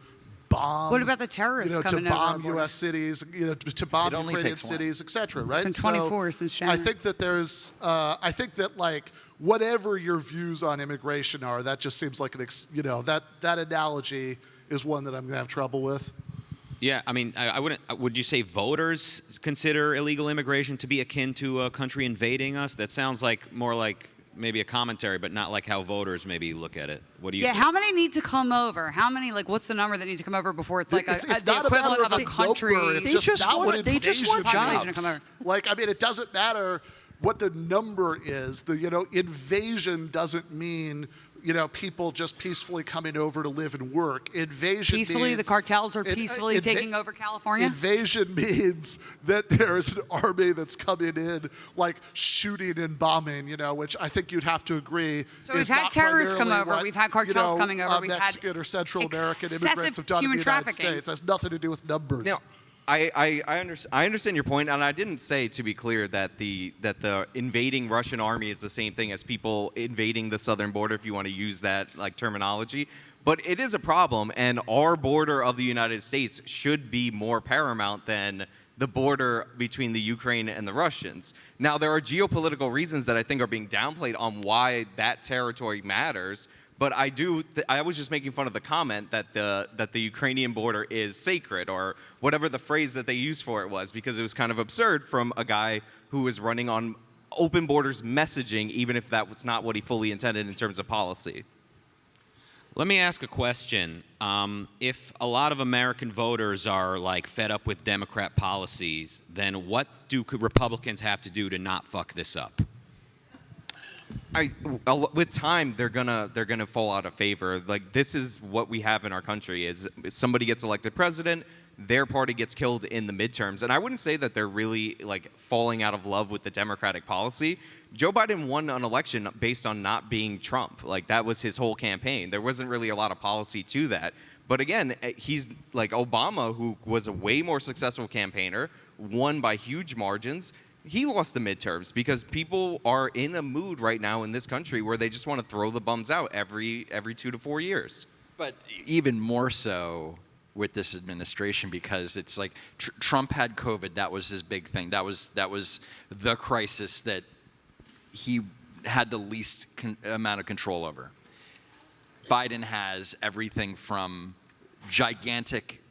bomb. What about the terrorists coming to bomb over our U.S. cities, to bomb Ukrainian cities, etc. Right? It's been 24 since Shannon. I think that I think that like whatever your views on immigration are, that just seems like that analogy is one that I'm gonna have trouble with. Yeah, I mean, I wouldn't. Would you say voters consider illegal immigration to be akin to a country invading us? That sounds like more like maybe a commentary, but not like how voters maybe look at it. What do you? Yeah, think? how many need to come over? How many what's the number that need to come over before it's like It's the not equivalent a of matter a country? Number. It's They just just not want- what they just invasion want jobs. means. To come over. Like, I mean, it doesn't matter what the number is. The invasion doesn't mean people just peacefully coming over to live and work. Invasion Peacefully, means, the cartels are peacefully taking over California. Invasion means that there's an army that's coming in, like shooting and bombing. Which I think you'd have to agree. So we've is had not terrorists come primarily over. what, We've had cartels coming over. We've had Mexican or Central American immigrants have excessive done in the human United trafficking. States. It has nothing to do with numbers. Now, I understand your point, and I didn't say, to be clear, that the invading Russian army is the same thing as people invading the southern border, if you want to use that like terminology. But it is a problem, and our border of the United States should be more paramount than the border between the Ukraine and the Russians. Now, there are geopolitical reasons that I think are being downplayed on why that territory matters. But I was just making fun of the comment that the Ukrainian border is sacred, or whatever the phrase that they used for it was, because it was kind of absurd from a guy who was running on open borders messaging, even if that was not what he fully intended in terms of policy. Let me ask a question. If a lot of American voters are like fed up with Democrat policies, then what do Republicans have to do to not fuck this up? With time, they're gonna fall out of favor. Like, this is what we have in our country: is somebody gets elected president, their party gets killed in the midterms, and I wouldn't say that they're really like falling out of love with the Democratic policy. Joe Biden won an election based on not being Trump. Like, that was his whole campaign. There wasn't really a lot of policy to that. But again, he's like Obama, who was a way more successful campaigner, won by huge margins. He lost the midterms because people are in a mood right now in this country where they just want to throw the bums out every 2 to 4 years. But even more so with this administration, because it's like Trump had COVID. That was his big thing. That was the crisis that he had the least amount of control over. Biden has everything from gigantic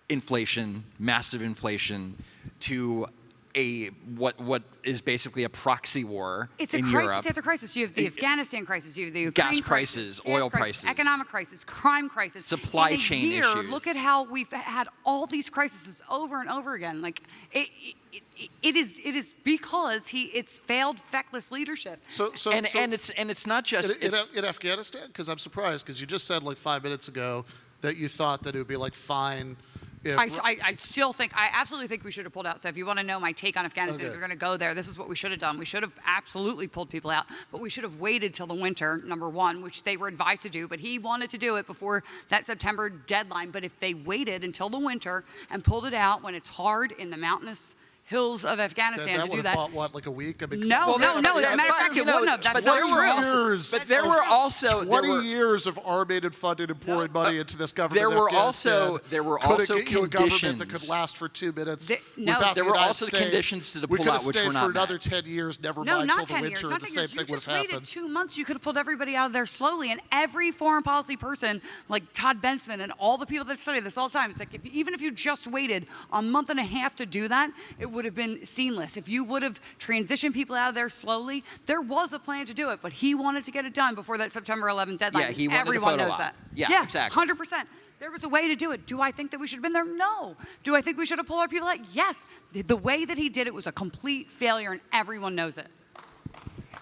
inflation, massive inflation, to what is basically a proxy war It's a in crisis Europe. after crisis. You have the Afghanistan crisis, you have the Ukraine Gas crisis, prices, oil crisis, prices, economic crisis, crime crisis, supply in a chain year, issues. Look at how we've had all these crises over and over again. Like it is because it's failed feckless leadership. And it's not just in Afghanistan, because I'm surprised, because you just said like 5 minutes ago that you thought that it would be like fine. I still think, I absolutely think we should have pulled out. So if you want to know my take on Afghanistan, Okay. if you're going to go there, this is what we should have done. We should have absolutely pulled people out, but we should have waited till the winter, number one, which they were advised to do, but he wanted to do it before that September deadline. But if they waited until the winter and pulled it out when it's hard in the mountainous hills of Afghanistan that to do would that. have bought like a week. I mean, No. As a matter of fact, it wouldn't have. That's not true. Years. there were also 20 years of arming and funding and pouring money into this government. there were in Afghanistan. also Couldn't get you a government that conditions. could last for 2 minutes. No. without There the were United also States. conditions to the We could have pullout, which stayed were for not another met. 10 years. Never No, mind not till 10 the years. winter. Not The 10 same years. You thing would just have waited happened. 2 months. You could have pulled everybody out of there slowly. And every foreign policy person, like Todd Bensman and all the people that study this all the time, it's like even if you just waited a month and a half to do that, it would have been seamless. If you would have transitioned people out of there slowly, there was a plan to do it, but he wanted to get it done before that September 11th deadline. Yeah, he wanted the Everyone photo knows op. that. Yeah, exactly. 100%. There was a way to do it. Do I think that we should have been there? No. Do I think we should have pulled our people out? Yes. The way that he did it was a complete failure, and everyone knows it.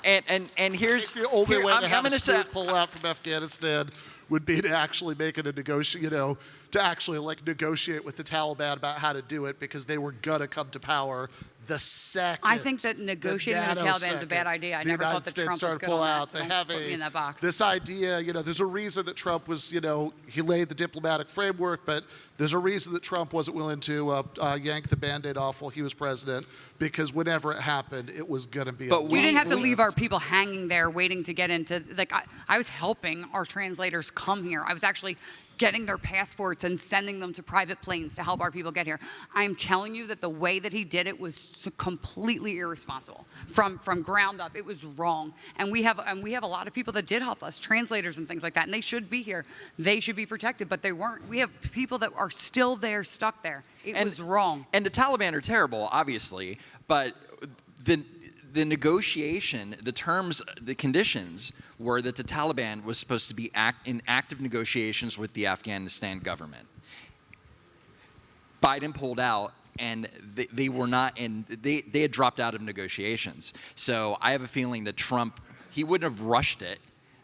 And here's The only way to have gonna a smooth pullout from Afghanistan would be to actually make it a negotiate, to actually like negotiate with the Taliban about how to do it, because they were gonna come to power the second. I think that negotiating with the Taliban is a bad idea. I never thought United that States Trump was started good to pull on that, out. so They don't have put me in that box. this idea. There's a reason that Trump was. He laid the diplomatic framework, but there's a reason that Trump wasn't willing to yank the Band-Aid off while he was president, because whenever it happened, it was gonna be. But We didn't have to weakness. leave our people hanging there waiting to get into, like, I was helping our translators come here. I was actually getting their passports and sending them to private planes to help our people get here. I'm telling you that the way that he did it was completely irresponsible from ground up. It was wrong. And we have a lot of people that did help us, translators and things like that, and they should be here. They should be protected, but they weren't. We have people that are still there, stuck there. It was wrong. And the Taliban are terrible, obviously, but the negotiation, the terms, the conditions were that the Taliban was supposed to be in active negotiations with the Afghanistan government. Biden pulled out, and they were not in. They had dropped out of negotiations. So I have a feeling that Trump, he wouldn't have rushed it.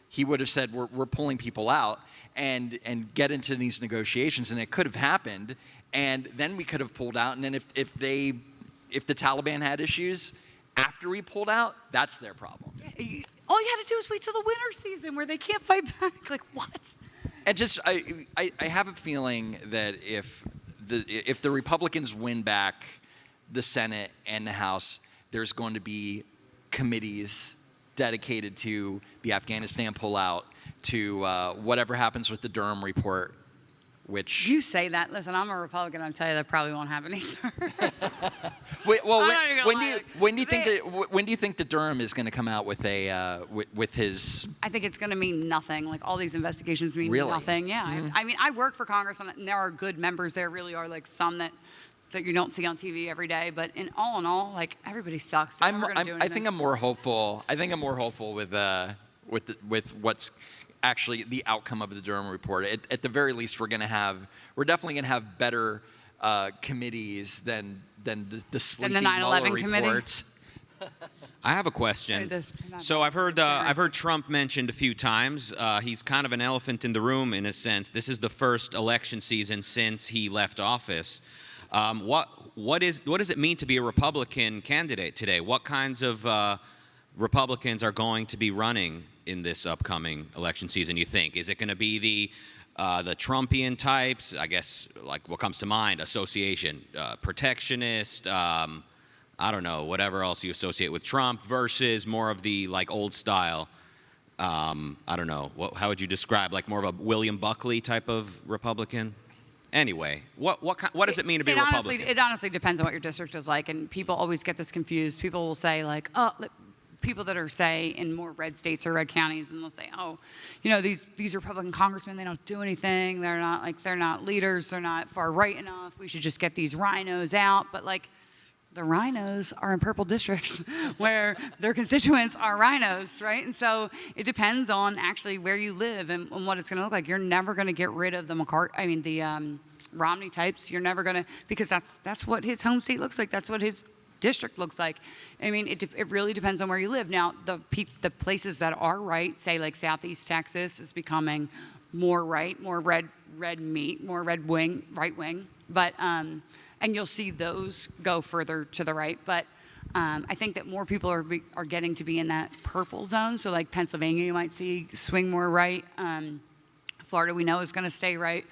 He would have said, "We're pulling people out," and get into these negotiations, and it could have happened. And then we could have pulled out. And then if the Taliban had issues after we pulled out, that's their problem. All you had to do is wait till the winter season where they can't fight back. Like, what? And just, I have a feeling that if the Republicans win back the Senate and the House, there's going to be committees dedicated to the Afghanistan pullout, to whatever happens with the Durham report, which... You say that. Listen, I'm a Republican. I'll tell you that probably won't happen either. When do you think that Durham is going to come out with with his? I think it's going to mean nothing. Like, all these investigations mean Really? nothing. Yeah. Mm-hmm. I mean, I work for Congress, and there are good members. There really are, like, some that you don't see on TV every day. But in all, like, everybody sucks. They're never gonna do I anything. think I'm more hopeful. I think I'm more hopeful with what's actually the outcome of the Durham report. At the very least, we're definitely going to have better committees than the sleepy the 9/11 Mueller committee? report. I have a question. So I've heard Trump mentioned a few times. He's kind of an elephant in the room in a sense. This is the first election season since he left office. What does it mean to be a Republican candidate today? What kinds of Republicans are going to be running in this upcoming election season, you think? Is it going to be the Trumpian types? I guess, like, what comes to mind? Association, protectionist, I don't know, whatever else you associate with Trump, versus more of the, like, old style, I don't know, how would you describe, like, more of a William Buckley type of Republican? Anyway, what does it mean to be a Republican? It honestly depends on what your district is like, and people always get this confused. People will say, like, oh, people that are, say, in more red states or red counties, and they'll say, oh, you know, these Republican congressmen, they don't do anything. They're not leaders. They're not far right enough. We should just get these rhinos out. But like, the rhinos are in purple districts where their constituents are rhinos, right? And so it depends on actually where you live and what it's going to look like. You're never going to get rid of the Romney types. You're never going to, because that's what his home state looks like. That's what his district looks like. I mean, it really depends on where you live. Now, the places that are right, say like Southeast Texas, is becoming more right, more red meat, more right wing. But and you'll see those go further to the right. But I think that more people are getting to be in that purple zone. So like Pennsylvania, you might see swing more right. Florida, we know, is going to stay right.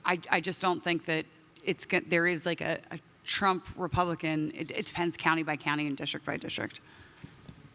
I just don't think that there is like a Trump Republican. It depends county by county and district by district.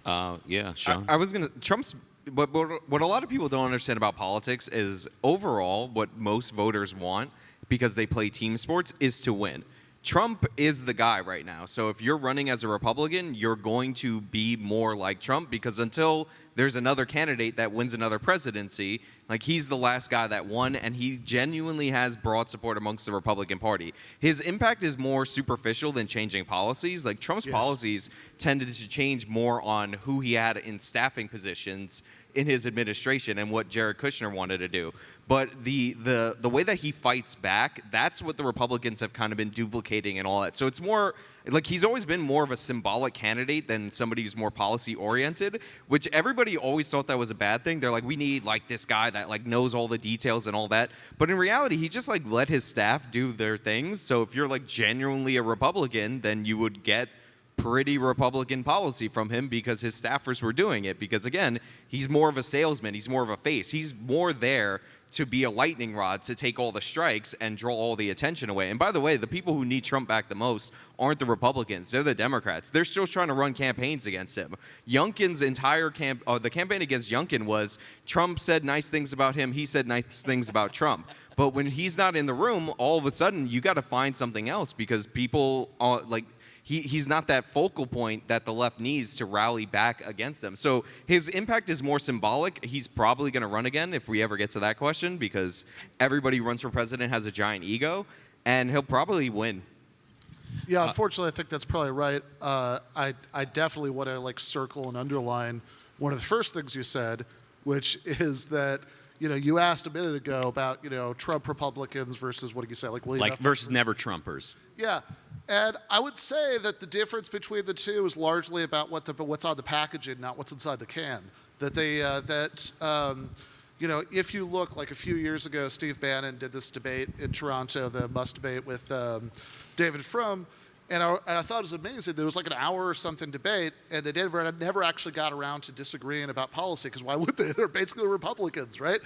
Yeah, Sean. I was gonna Trump's. What a lot of people don't understand about politics is overall what most voters want, because they play team sports, is to win. Trump is the guy right now. So if you're running as a Republican, you're going to be more like Trump, because until there's another candidate that wins another presidency, like, he's the last guy that won, and he genuinely has broad support amongst the Republican Party. His impact is more superficial than changing policies. Like, Trump's policies tended to change more on who he had in staffing positions in his administration and what Jared Kushner wanted to do. But the way that he fights back, that's what the Republicans have kind of been duplicating and all that. So it's more like he's always been more of a symbolic candidate than somebody who's more policy oriented, which everybody always thought that was a bad thing. They're like, we need like this guy that like knows all the details and all that. But in reality, he just like let his staff do their things. So if you're like genuinely a Republican, then you would get pretty Republican policy from him, because his staffers were doing it. Because again, he's more of a salesman. He's more of a face. He's more there to be a lightning rod to take all the strikes and draw all the attention away. And by the way, the people who need Trump back the most aren't the Republicans. They're the Democrats. They're still trying to run campaigns against him. Youngkin's entire the campaign against Youngkin was Trump said nice things about him. He said nice things about Trump. But when he's not in the room, all of a sudden you got to find something else, because people are like, he's not that focal point that the left needs to rally back against them. So his impact is more symbolic. He's probably going to run again if we ever get to that question, because everybody who runs for president has a giant ego, and he'll probably win. Yeah, unfortunately, I think that's probably right. I definitely want to like circle and underline one of the first things you said, which is that, you know, you asked a minute ago about, you know, Trump Republicans versus, what did you say, like William Like F. versus never Trumpers. Yeah, and I would say that the difference between the two is largely about what's on the packaging, not what's inside the can. That you know, if you look, like a few years ago, Steve Bannon did this debate in Toronto, the Must debate with David Frum, and I thought it was amazing. There was like an hour or something debate, and they never actually got around to disagreeing about policy, because why would they? They're basically Republicans, right?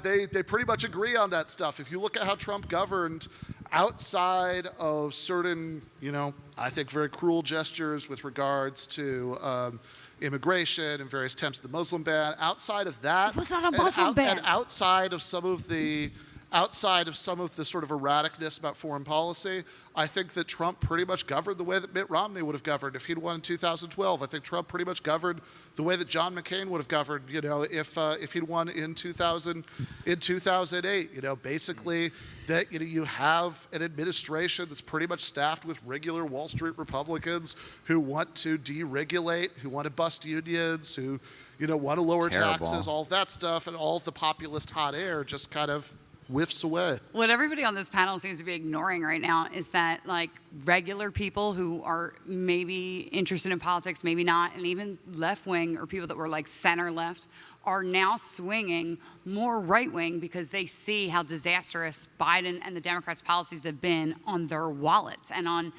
They pretty much agree on that stuff. If you look at how Trump governed outside of certain, you know, I think very cruel gestures with regards to immigration and various attempts at the Muslim ban, outside of that, it was not a Muslim ban. And outside of some of the sort of erraticness about foreign policy, I think that Trump pretty much governed the way that Mitt Romney would have governed if he'd won in 2012. I think Trump pretty much governed the way that John McCain would have governed, you know, if he'd won in 2008. You know, basically that, you know, you have an administration that's pretty much staffed with regular Wall Street Republicans who want to deregulate, who want to bust unions, who, you know, want to lower taxes, all that stuff, and all the populist hot air just kind of whiffs away. What everybody on this panel seems to be ignoring right now is that, like, regular people who are maybe interested in politics, maybe not, and even left-wing or people that were like center-left are now swinging more right-wing because they see how disastrous Biden and the Democrats' policies have been on their wallets and on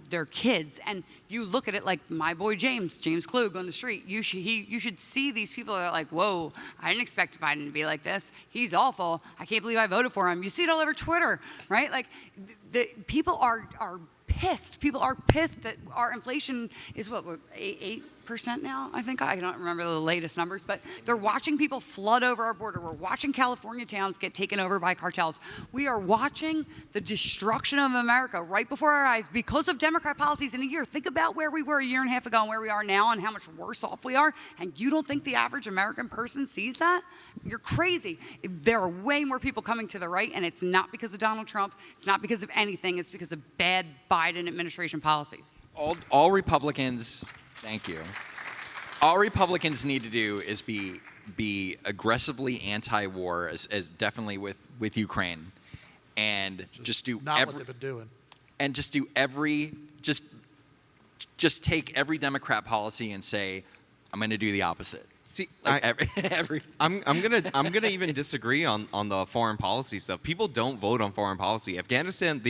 their kids. And you look at it like my boy James Klug on the street. You should see these people that are like, whoa, I didn't expect Biden to be like this. He's awful. I can't believe I voted for him. You see it all over Twitter, right? Like, people are pissed. People are pissed that our inflation is what, 8%, 8% now, I think. I don't remember the latest numbers, but they're watching people flood over our border. We're watching California towns get taken over by cartels. We are watching the destruction of America right before our eyes because of Democrat policies in a year. Think about where we were a year and a half ago and where we are now and how much worse off we are, and you don't think the average American person sees that? You're crazy. There are way more people coming to the right, and it's not because of Donald Trump. It's not because of anything. It's because of bad Biden administration policies. All Republicans, thank you. All Republicans need to do is be aggressively anti-war, as definitely with Ukraine, and just do not what they've been doing. And just do just take every Democrat policy and say, I'm going to do the opposite. See, Like I'm gonna even disagree on the foreign policy stuff. People don't vote on foreign policy. The Afghanistan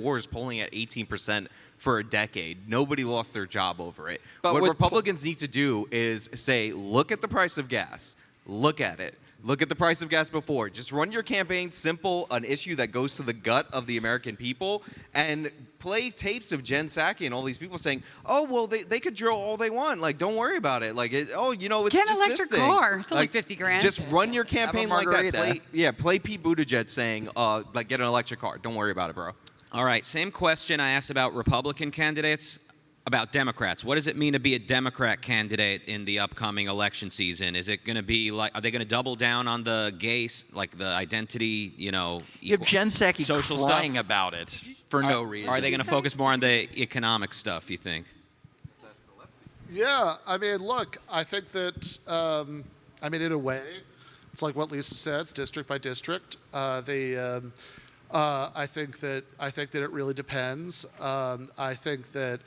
war is polling at 18% for a decade. Nobody lost their job over it. But what with Republicans need to do is say, look at the price of gas. Look at it. Look at the price of gas before. Just run your campaign simple, an issue that goes to the gut of the American people, and play tapes of Jen Psaki and all these people saying, oh, well, they could drill all they want. Like, don't worry about it. Like, it's Get an just this electric thing. car. It's only Like, 50 grand. Just run your campaign like that. margarita. Play Pete Buttigieg saying, like, get an electric car. Don't worry about it, bro. All right, same question I asked about Republican candidates, about Democrats. What does it mean to be a Democrat candidate in the upcoming election season? Is it going to be like, are they going to double down on the gays, like the identity, You have Jen Psaki social crying stuff? about it for no reason. Are they going to focus more on the economic stuff, you think? Yeah, I mean, look, I think that, in a way, it's like what Lisa said, it's district by district. I think that it really depends. I think that,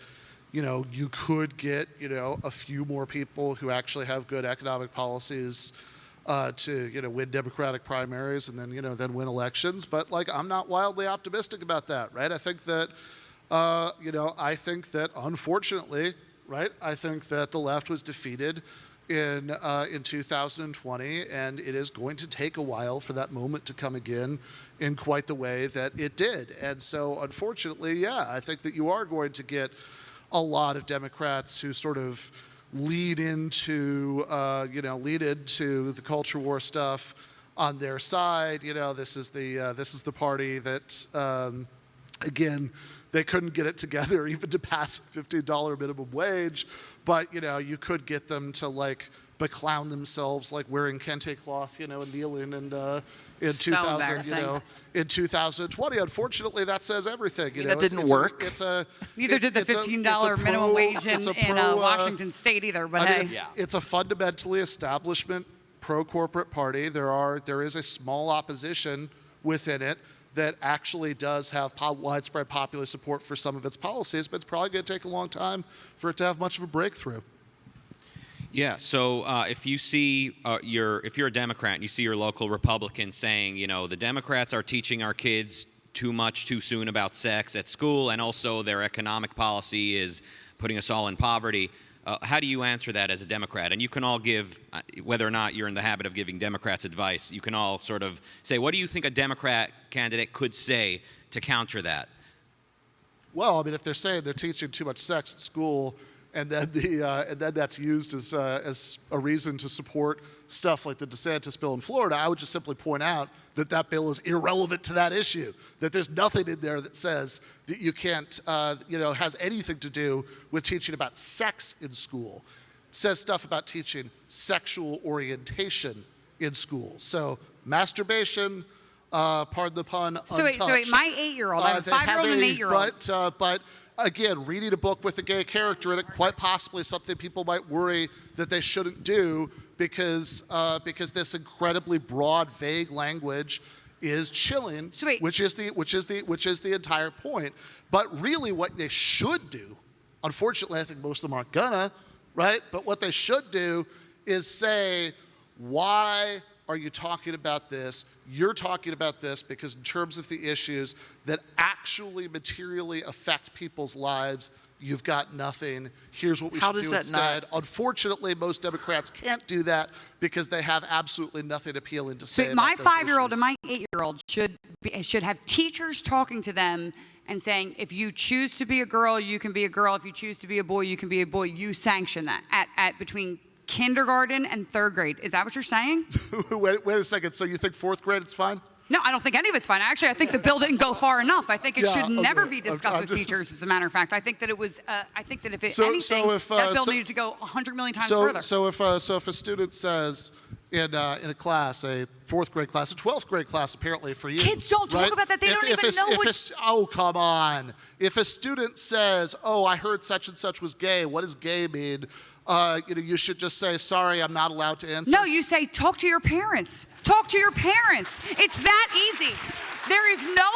you could get, a few more people who actually have good economic policies to, win Democratic primaries and then, then win elections. But like, I'm not wildly optimistic about that, right? I think that, unfortunately, right, I think that the left was defeated in 2020, and it is going to take a while for that moment to come again in quite the way that it did. And so, unfortunately, yeah, I think that you are going to get a lot of Democrats who sort of lead into the culture war stuff on their side. This is the party that, again, they couldn't get it together even to pass a $15 minimum wage, but you could get them to like beclown themselves like wearing kente cloth, and kneeling and in 2020. Unfortunately, that says everything. That didn't work. Neither did the $15 minimum wage in Washington State either. But it's a fundamentally establishment pro-corporate party. There is a small opposition within it that actually does have widespread popular support for some of its policies, but it's probably going to take a long time for it to have much of a breakthrough. Yeah, so if you see if you're a Democrat and you see your local Republican saying, the Democrats are teaching our kids too much too soon about sex at school, and also their economic policy is putting us all in poverty, how do you answer that as a Democrat? And you can all give, whether or not you're in the habit of giving Democrats advice, you can all sort of say, what do you think a Democrat candidate could say to counter that? Well, if they're saying they're teaching too much sex at school, and then that's used as a reason to support stuff like the DeSantis bill in Florida, I would just simply point out that bill is irrelevant to that issue. That there's nothing in there that says that you can't, has anything to do with teaching about sex in school. It says stuff about teaching sexual orientation in school. So masturbation, pardon the pun, untouched. So wait, my 8-year-old, I have a 5-year-old and an 8-year-old. But again, reading a book with a gay character in it, quite possibly something people might worry that they shouldn't do because this incredibly broad, vague language is chilling, which is the entire point. But really, what they should do, unfortunately, I think most of them aren't gonna, right? But what they should do is say, why are you talking about this? You're talking about this because in terms of the issues that actually materially affect people's lives, you've got nothing. Here's what we should do instead. Unfortunately, most Democrats can't do that because they have absolutely nothing appealing to say. So my about those 5-year-old issues. and my 8-year-old should have teachers talking to them and saying, if you choose to be a girl, you can be a girl. If you choose to be a boy, you can be a boy. You sanction that at between kindergarten and third grade. Is that what you're saying? Wait a second. So you think fourth grade it's fine? No, I don't think any of it's fine. Actually, I think the bill didn't go far enough. I think it should never be discussed with teachers, as a matter of fact. I think that it was, I think that if anything, that bill needed to go 100 million times further. So if a student says in a class, a fourth grade class, a 12th grade class apparently for you. Kids don't talk about that. They don't even know what. Oh, come on. If a student says, oh, I heard such and such was gay, what does gay mean? You should just say, sorry, I'm not allowed to answer. No, you say, talk to your parents. Talk to your parents. It's that easy. There is no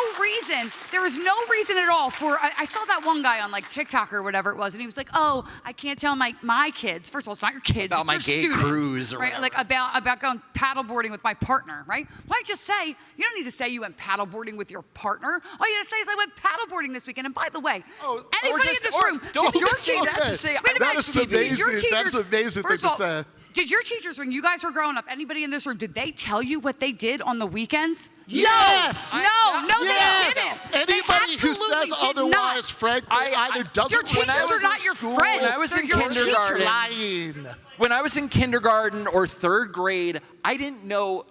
reason at all for, I saw that one guy on like TikTok or whatever it was, and he was like, oh, I can't tell my kids. First of all, it's not your kids, About it's my your gay students, cruise or right? whatever. Like about going paddleboarding with my partner, right? Why just say, you don't need to say you went paddleboarding with your partner. All you gotta say is I went paddleboarding this weekend. And by the way, anybody in this room, don't did your say teachers, that to say, wait a that minute, is an did your amazing, teachers, that's an amazing thing first of to all, say. Did your teachers, when you guys were growing up, anybody in this room, did they tell you what they did on the weekends? Yes! No, Yes! they didn't. Anybody who says otherwise, frankly, either doesn't your teachers are not your school, friends. When I was They're in your kindergarten, teachers. lying. When I was in kindergarten or third grade, I didn't know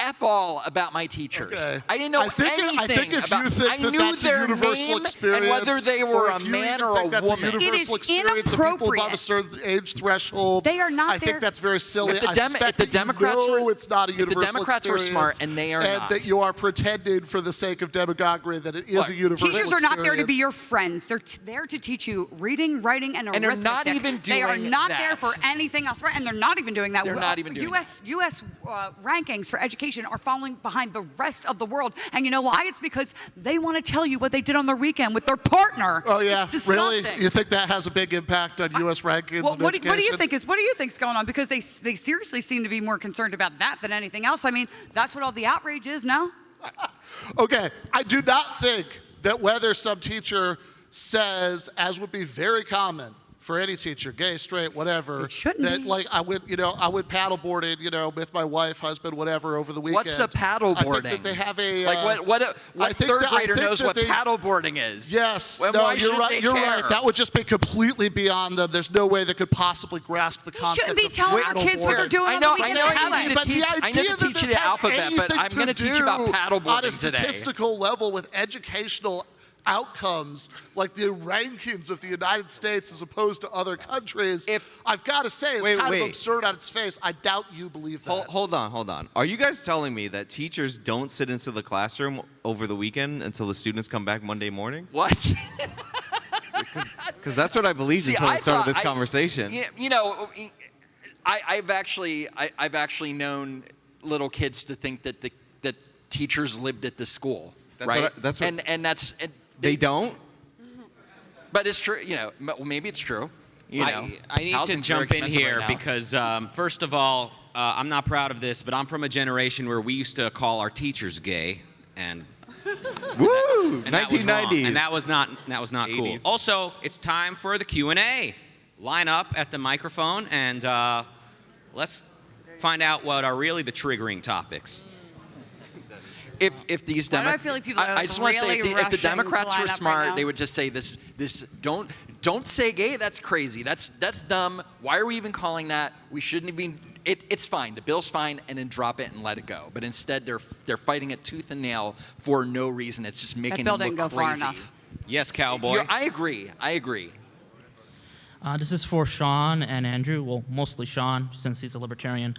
F all about my teachers. Okay. I didn't know anything I think if about you think I that knew that's their a universal name experience, and whether they were a if you man even or think a that's woman. a universal It is experience of people above a inappropriate. certain age threshold. They are not I there. think that's very silly. If the I Dem- suspect if the that Democrats you know were- it's not a if the universal Democrats were experience, smart, and they are and not. that you are pretending for the sake of demagoguery that it is a universal Teachers are not there to be experience. your friends. They're there to teach you reading, writing, and And arithmetic. they're not even They are doing not that. there for anything else, right? And they're not even doing that. They're not even doing U.S. Rankings for education are falling behind the rest of the world. And you know why? It's because they want to tell you what they did on the weekend with their partner. Oh yeah, It's really? disgusting. You think that has a big impact on U.S. rankings Well, in what do you education? think is going on? Because they seriously seem to be more concerned about that than anything else. I mean, that's what all the outrage is now. Okay, I do not think that whether some teacher says, as would be very common for any teacher, gay, straight, whatever, It shouldn't that be. like I went paddleboarding, with my wife, husband, whatever, over the weekend. What's a paddleboarding? I think that they have a Like what I think third that- I grader think knows that what they- paddleboarding is? Yes, Well, no, why you're should right. they You're care? right. That would just be completely beyond them. There's no way they could possibly grasp the You concept shouldn't be of telling our kids what they're paddleboarding. doing I on know- the I weekend know you anyway. need to But teach- the I idea need to that teach you this the has alphabet, but anything I'm gonna to teach you about do paddleboarding on a today. statistical level with educational outcomes like the rankings of the United States as opposed to other countries, I've got to say, it's kind of absurd on its face. I doubt you believe that. Hold on. Are you guys telling me that teachers don't sit into the classroom over the weekend until the students come back Monday morning? What? Because that's what I believed See, until the I start of thought- this conversation. I've actually known little kids to think that that teachers lived at the school, right? They don't? But it's true. Maybe it's true. I need to Housing's very jump in expensive here right now. because, first of all, I'm not proud of this, but I'm from a generation where we used to call our teachers gay, and Woo! and that was wrong, 1990s. and that was not cool. 80s. Also, it's time for the Q&A. Line up at the microphone and let's find out what are really the triggering topics. If these Why do I feel like people are I just want to say, really if the rushing to Democrats line were up right smart, now? they would just say this don't say gay. That's crazy. That's dumb. Why are we even calling that? We shouldn't even. It's fine. The bill's fine, and then drop it and let it go. But instead, they're fighting it tooth and nail for no reason. It's just making bill them didn't look go far crazy. enough. Yes, cowboy. I agree. This is for Sean and Andrew, well, mostly Sean, since he's a libertarian.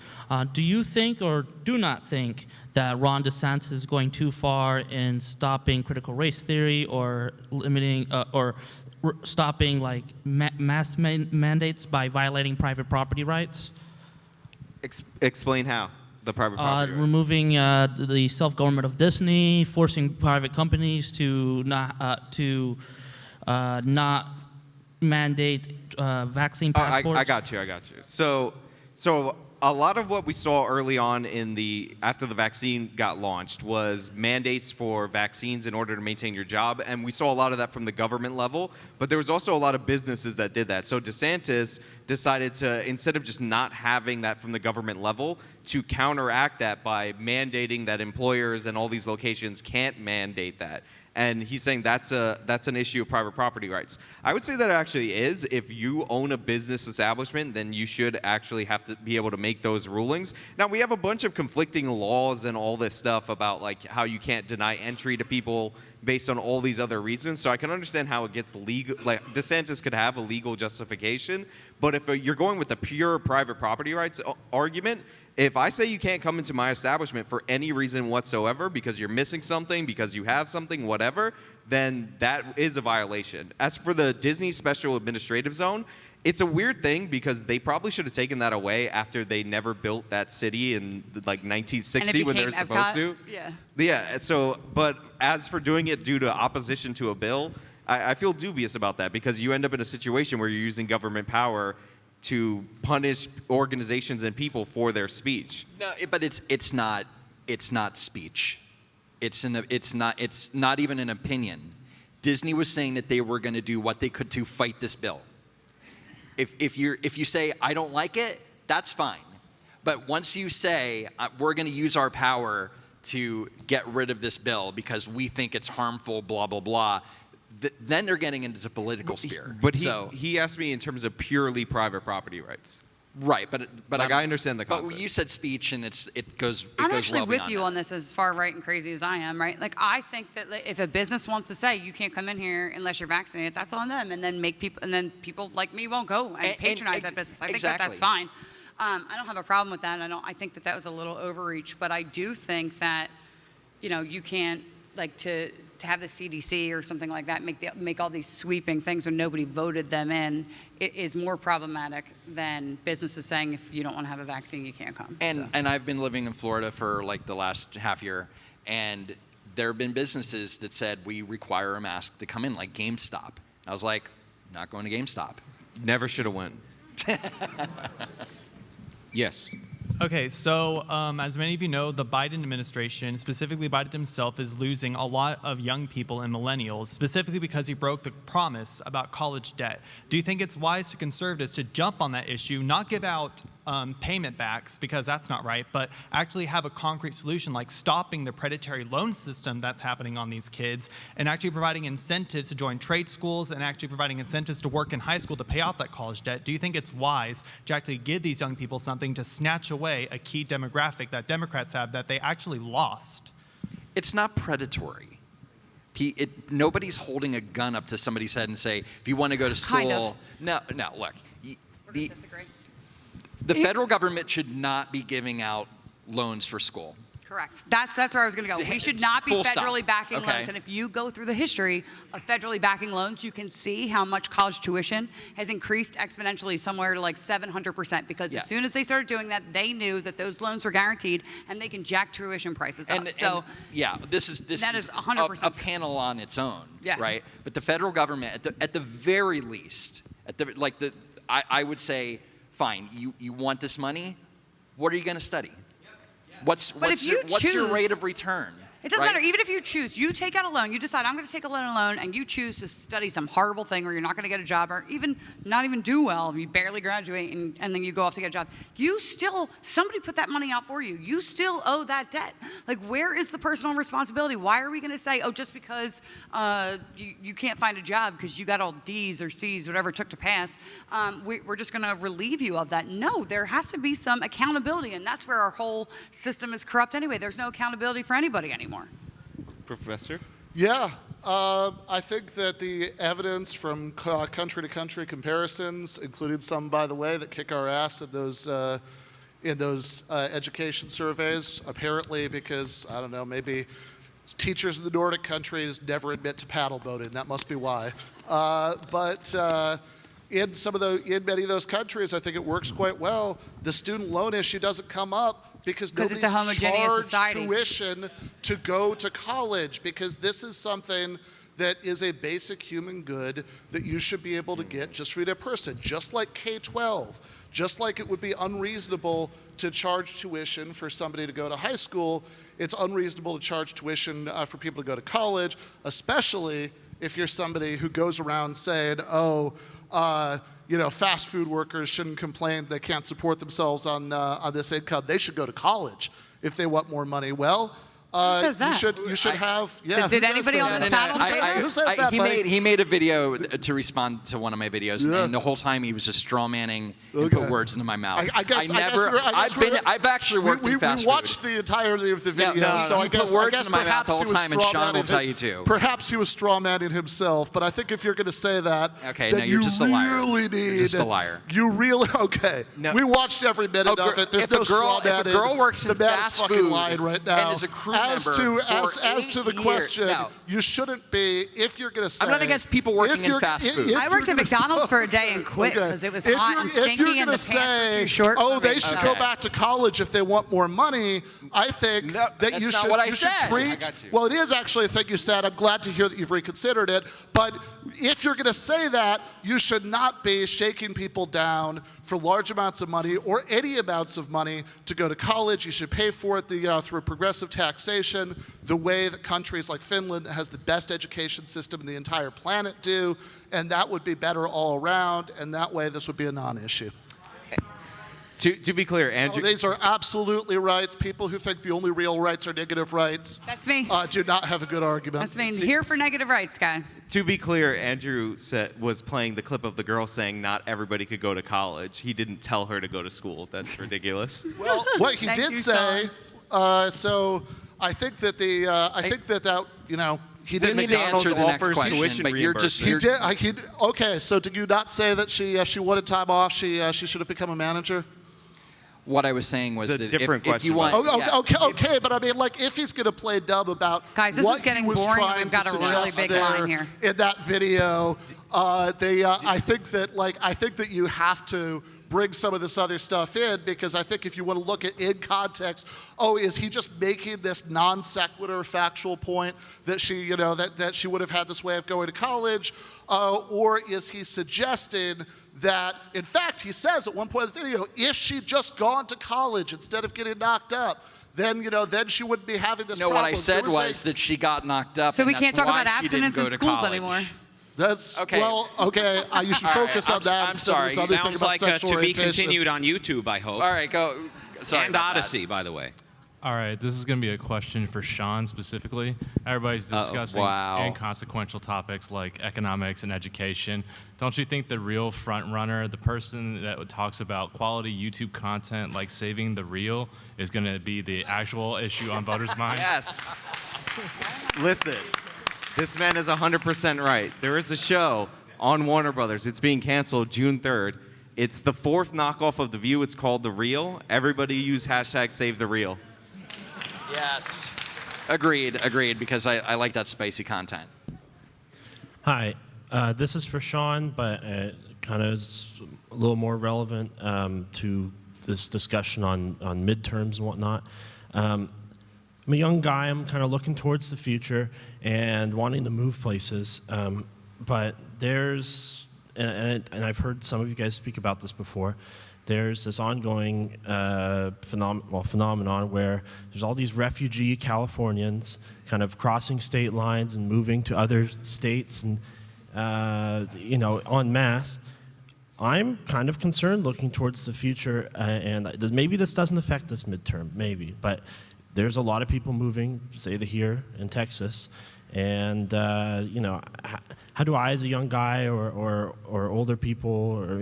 Do you think or do not think that Ron DeSantis is going too far in stopping critical race theory or limiting stopping like mass mandates by violating private property rights? Explain how. The private property. Right. Removing the self-government of Disney, forcing private companies to not mandate vaccine passports. I got you. So a lot of what we saw early on after the vaccine got launched was mandates for vaccines in order to maintain your job, and we saw a lot of that from the government level, but there was also a lot of businesses that did that. So DeSantis decided to, instead of just not having that from the government level, to counteract that by mandating that employers and all these locations can't mandate that. And he's saying that's an issue of private property rights. I would say that it actually is. If you own a business establishment, then you should actually have to be able to make those rulings. Now, we have a bunch of conflicting laws and all this stuff about like how you can't deny entry to people based on all these other reasons. So I can understand how it gets legal. Like DeSantis could have a legal justification, but if you're going with the pure private property rights argument, if I say you can't come into my establishment for any reason whatsoever because you're missing something, because you have something, whatever, then that is a violation. As for the Disney Special Administrative Zone, it's a weird thing because they probably should have taken that away after they never built that city in like 1960 when they were supposed to. Yeah. Yeah. So, but as for doing it due to opposition to a bill, I feel dubious about that because you end up in a situation where you're using government power to punish organizations and people for their speech. No, but it's not speech. It's not even an opinion. Disney was saying that they were going to do what they could to fight this bill. If you say I don't like it, that's fine. But once you say we're going to use our power to get rid of this bill because we think it's harmful, blah blah blah, then they're getting into the political sphere. But he asked me in terms of purely private property rights. Right, but like I understand the concept. But you said speech, and it goes. I'm actually well with you that. on this, as far right and crazy as I am, right? Like I think that if a business wants to say you can't come in here unless you're vaccinated, that's on them, and then people like me won't go and patronize that business. I think that's fine. I don't have a problem with that. I think that was a little overreach, but I do think that, you can't like to have the CDC or something like that make all these sweeping things when nobody voted them in. It is more problematic than businesses saying if you don't want to have a vaccine, you can't come. And I've been living in Florida for like the last half year, and there have been businesses that said we require a mask to come in, like GameStop. I was like, not going to GameStop. Never should have went. Yes. Okay, so as many of you know, the Biden administration, specifically Biden himself, is losing a lot of young people and millennials, specifically because he broke the promise about college debt. Do you think it's wise to conservatives to jump on that issue, not give out payment backs, because that's not right, but actually have a concrete solution like stopping the predatory loan system that's happening on these kids, and actually providing incentives to join trade schools, and actually providing incentives to work in high school to pay off that college debt? Do you think it's wise to actually give these young people something to snatch away a key demographic that Democrats have that they actually lost? It's not predatory. Nobody's holding a gun up to somebody's head and say, if you want to go to school. Kind of. No, look. We're going to disagree. The federal government should not be giving out loans for school. Correct. That's where I was going to go. We should not be Full stop. federally backing Okay. loans. And if you go through the history of federally backing loans, you can see how much college tuition has increased exponentially, somewhere to like 700%. Because as soon as they started doing that, they knew that those loans were guaranteed, and they can jack tuition prices up. This is that is 100% a panel on its own, Yes. right? But the federal government, at the very least, I would say, fine, you want this money? What are you going to study? What's your rate of return? It doesn't matter. Even if you choose, you take out a loan, you decide I'm going to take a loan, and you choose to study some horrible thing where you're not going to get a job, or even not even do well, you barely graduate, and then you go off to get a job. Somebody put that money out for you. You still owe that debt. Like, where is the personal responsibility? Why are we going to say, just because you can't find a job because you got all D's or C's, whatever it took to pass, we're just going to relieve you of that? No, there has to be some accountability, and that's where our whole system is corrupt anyway. There's no accountability for anybody anymore. Professor? Yeah, I think that the evidence from country to country comparisons, including some, by the way, that kick our ass in those education surveys, apparently because, I don't know, maybe teachers in the Nordic countries never admit to paddle boating. That must be why. In many of those countries, I think it works quite well. The student loan issue doesn't come up because nobody's it's a homogeneous charged society. Tuition to go to college, because this is something that is a basic human good that you should be able to get just for a person, just like K-12, just like it would be unreasonable to charge tuition for somebody to go to high school. It's unreasonable to charge tuition for people to go to college, especially if you're somebody who goes around saying, fast food workers shouldn't complain they can't support themselves on this income. They should go to college if they want more money. Well, says that? You should have. Yeah. Did who does anybody say on that? this panel say that? Who says that, Mike? He made a video to respond to one of my videos, Yeah. and the whole time he was just straw manning and Okay. put words into my mouth. I've actually worked in fast we watched food. the entirety of the video, No, so he I put guess words I guess into my mouth perhaps the he whole was time, and Sean will straw-manning tell you too. Perhaps he was straw-manning himself, but I think if you're going to say that, Okay, then no, you're you just a liar. really You're need. just a liar. You really okay? No. We watched every minute of it. There's if no a girl straw-manning. works in the man is fast fucking food lying right now. and is a crew as member to for as to the 8 years- question, no. you shouldn't be if you're going to say. I'm not against people working if in you're- fast if- food. if I worked you're at gonna McDonald's say- for a day and quit Okay. because it was If hot you're- and if you're stinky and gonna the pants were too short. Oh, for they me. should Okay. go back to college if they want more money. I think No, that that's you not should. what I you should said. treat. I got you. Well, it is actually a thing you said. I'm glad to hear that you've reconsidered it. But if you're going to say that, you should not be shaking people down for large amounts of money or any amounts of money to go to college. You should pay for it through progressive taxation, the way that countries like Finland that has the best education system in the entire planet do, and that would be better all around, and that way this would be a non-issue. To be clear, Andrew. These are absolutely rights. People who think the only real rights are negative rights That's me. do not have a good argument. That's me. Here for negative rights, guys. To be clear, Andrew was playing the clip of the girl saying not everybody could go to college. He didn't tell her to go to school. That's ridiculous. Well, what he Thank did you, say, so I think that he said didn't need to answer the next offers question, tuition but you're just He did. Okay, so did you not say that she wanted time off? She should have become a manager. What I was saying was It's a that different if you question, want, yeah, Okay, but I mean, like, if he's going to play dumb about Guys, this what is getting he was boring, and trying we've got to a really suggest big there line here. in that video, I think that you have to bring some of this other stuff in, because I think if you want to look at in context, is he just making this non sequitur factual point that she, that she would have had this way of going to college, or is he suggesting that, in fact, he says at one point in the video, if she'd just gone to college instead of getting knocked up, then then she wouldn't be having this problem. what I said They were was that she got knocked up. So we and can't that's talk why about she didn't abstinence go in to schools college. anymore. That's Okay. okay. You should All right, focus on that. I'm instead of sorry. this other thing Sounds about like sexual to be orientation. continued on YouTube, I hope. All right, go. Sorry And about that. Odyssey, by the way. All right, this is going to be a question for Sean specifically. Everybody's discussing wow. inconsequential topics like economics and education. Don't you think the real front runner, the person that talks about quality YouTube content like saving the real, is going to be the actual issue on voters' minds? Yes. Listen, this man is 100% right. There is a show on Warner Brothers. It's being canceled June 3rd. It's the 4th knockoff of The View. It's called The Real. Everybody use #SaveTheReal. Yes. Agreed, because I like that spicy content. Hi, this is for Sean, but it kind of is a little more relevant to this discussion on midterms and whatnot. I'm a young guy. I'm kind of looking towards the future and wanting to move places. But there's, and I've heard some of you guys speak about this before, there's this ongoing phenomenon where there's all these refugee Californians kind of crossing state lines and moving to other states and, en masse. I'm kind of concerned looking towards the future, and maybe this doesn't affect this midterm, maybe, but there's a lot of people moving, say here in Texas, and how do I, as a young guy, or older people, or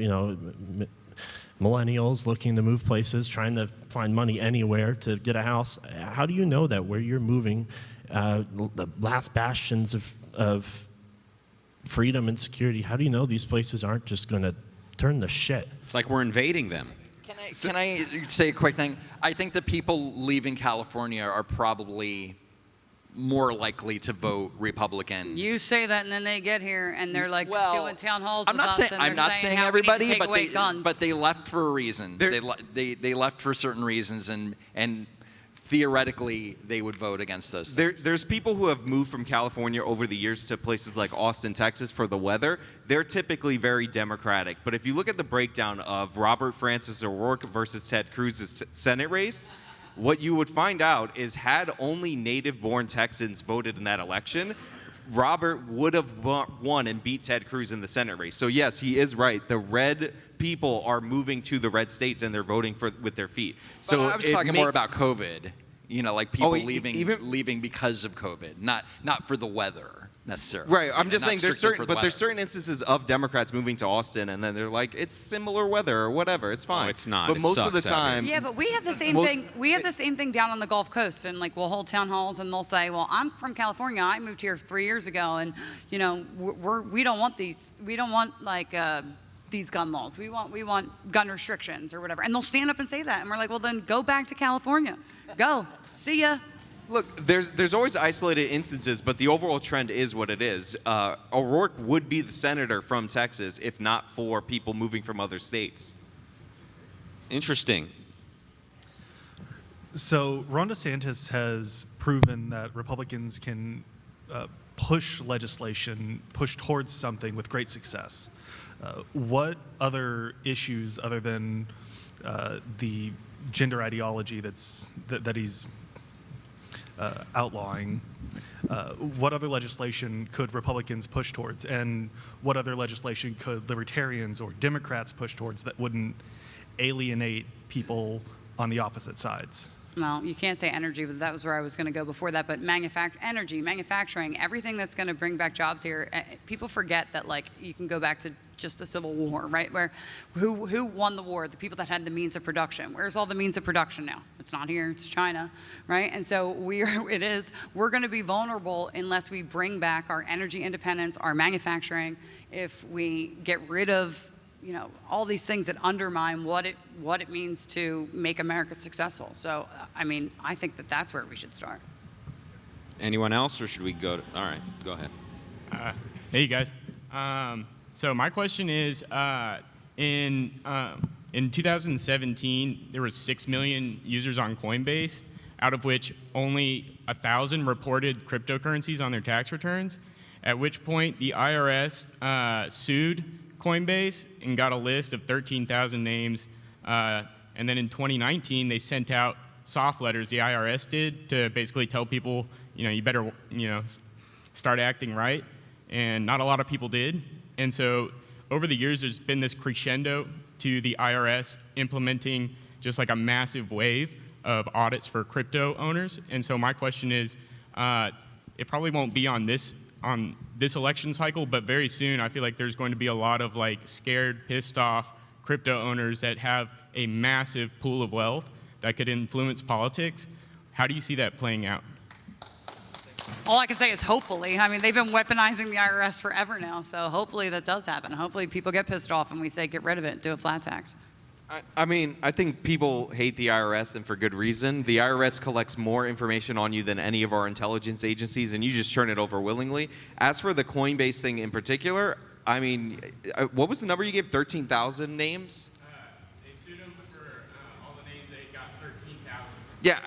millennials looking to move places, trying to find money anywhere to get a house, how do you know that where you're moving, the last bastions of freedom and security, how do you know these places aren't just going to turn to shit? It's like we're invading them. Can I say a quick thing? I think the people leaving California are probably more likely to vote Republican. You say that, and then they get here, and they're like doing town halls I'm with not us, saying and I'm they're not saying how we need to everybody, take away guns. but they left for a reason. They left for certain reasons, and theoretically they would vote against us. There's people who have moved from California over the years to places like Austin, Texas for the weather. They're typically very Democratic. But if you look at the breakdown of Robert Francis O'Rourke versus Ted Cruz's Senate race, what you would find out is had only native-born Texans voted in that election, Robert would have won and beat Ted Cruz in the Senate race. So yes, he is right. The red people are moving to the red states and they're voting with their feet. So I was talking more about COVID. You know, like people even leaving because of COVID, not for the weather necessarily. Right. I'm You know, just not saying strictly for the there's weather. certain instances of Democrats moving to Austin, and then they're like, it's similar weather or whatever. It's fine. it's not. But It most of the sucks out here. time, Yeah, but we have the same most- thing. We have the same thing down on the Gulf Coast, and like we'll hold town halls, and they'll say, "Well, I'm from California. I moved here 3 years ago, and you know, we don't want these. We don't want like these gun laws. We want gun restrictions or whatever." And they'll stand up and say that, and we're like, "Well, then go back to California. Go. See ya." Look, there's always isolated instances, but the overall trend is what it is. O'Rourke would be the senator from Texas if not for people moving from other states. Interesting. So Ron DeSantis has proven that Republicans can push legislation, push towards something with great success. What other issues, other than the gender ideology that he's outlawing, what other legislation could Republicans push towards, and what other legislation could libertarians or Democrats push towards that wouldn't alienate people on the opposite sides? Well, you can't say energy, but that was where I was going to go before that. But energy, manufacturing, everything that's going to bring back jobs here. People forget that, like, you can go back to just the Civil War, right? Where who won the war? The people that had the means of production. Where's all the means of production now? It's not here. It's China, right? And so we're going to be vulnerable unless we bring back our energy independence, our manufacturing. If we get rid of all these things that undermine what it means to make America successful. So, I mean, I think that's where we should start. Anyone else, or should we go? All right, go ahead. Hey, you guys. So my question is, in 2017, there was 6 million users on Coinbase, out of which only 1,000 reported cryptocurrencies on their tax returns, at which point the IRS sued Coinbase and got a list of 13,000 names. And then in 2019, they sent out soft letters, the IRS did, to basically tell people, you better, start acting right. And not a lot of people did. And so over the years, there's been this crescendo to the IRS implementing just like a massive wave of audits for crypto owners. And so my question is, it probably won't be on this election cycle, but very soon I feel like there's going to be a lot of like scared, pissed off crypto owners that have a massive pool of wealth that could influence politics. How do you see that playing out? All I can say is hopefully. I mean, they've been weaponizing the IRS forever now, so hopefully that does happen. Hopefully people get pissed off and we say get rid of it, do a flat tax. I mean, I think people hate the IRS, and for good reason. The IRS collects more information on you than any of our intelligence agencies, and you just turn it over willingly. As for the Coinbase thing in particular, I mean, what was the number you gave? 13,000 names? They sued them for all the names they got, 13,000. Yeah,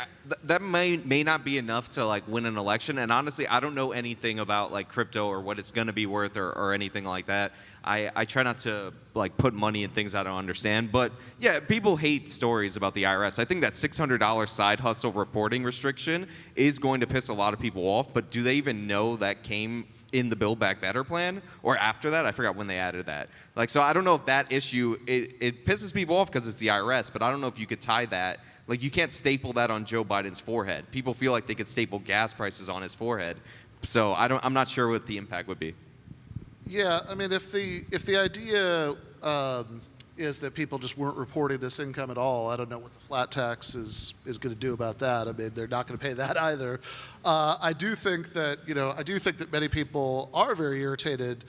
that may not be enough to like win an election. And honestly, I don't know anything about like crypto or what it's going to be worth or anything like that. I try not to like put money in things I don't understand. But yeah, people hate stories about the IRS. I think that $600 side hustle reporting restriction is going to piss a lot of people off. But do they even know that came in the Build Back Better plan or after that? I forgot when they added that. Like, so I don't know if that issue, it pisses people off because it's the IRS. But I don't know if you could tie that. Like, you can't staple that on Joe Biden's forehead. People feel like they could staple gas prices on his forehead. So I'm not sure what the impact would be. Yeah, I mean, if the idea is that people just weren't reporting this income at all, I don't know what the flat tax is going to do about that. I mean, they're not going to pay that either. I do think that many people are very irritated,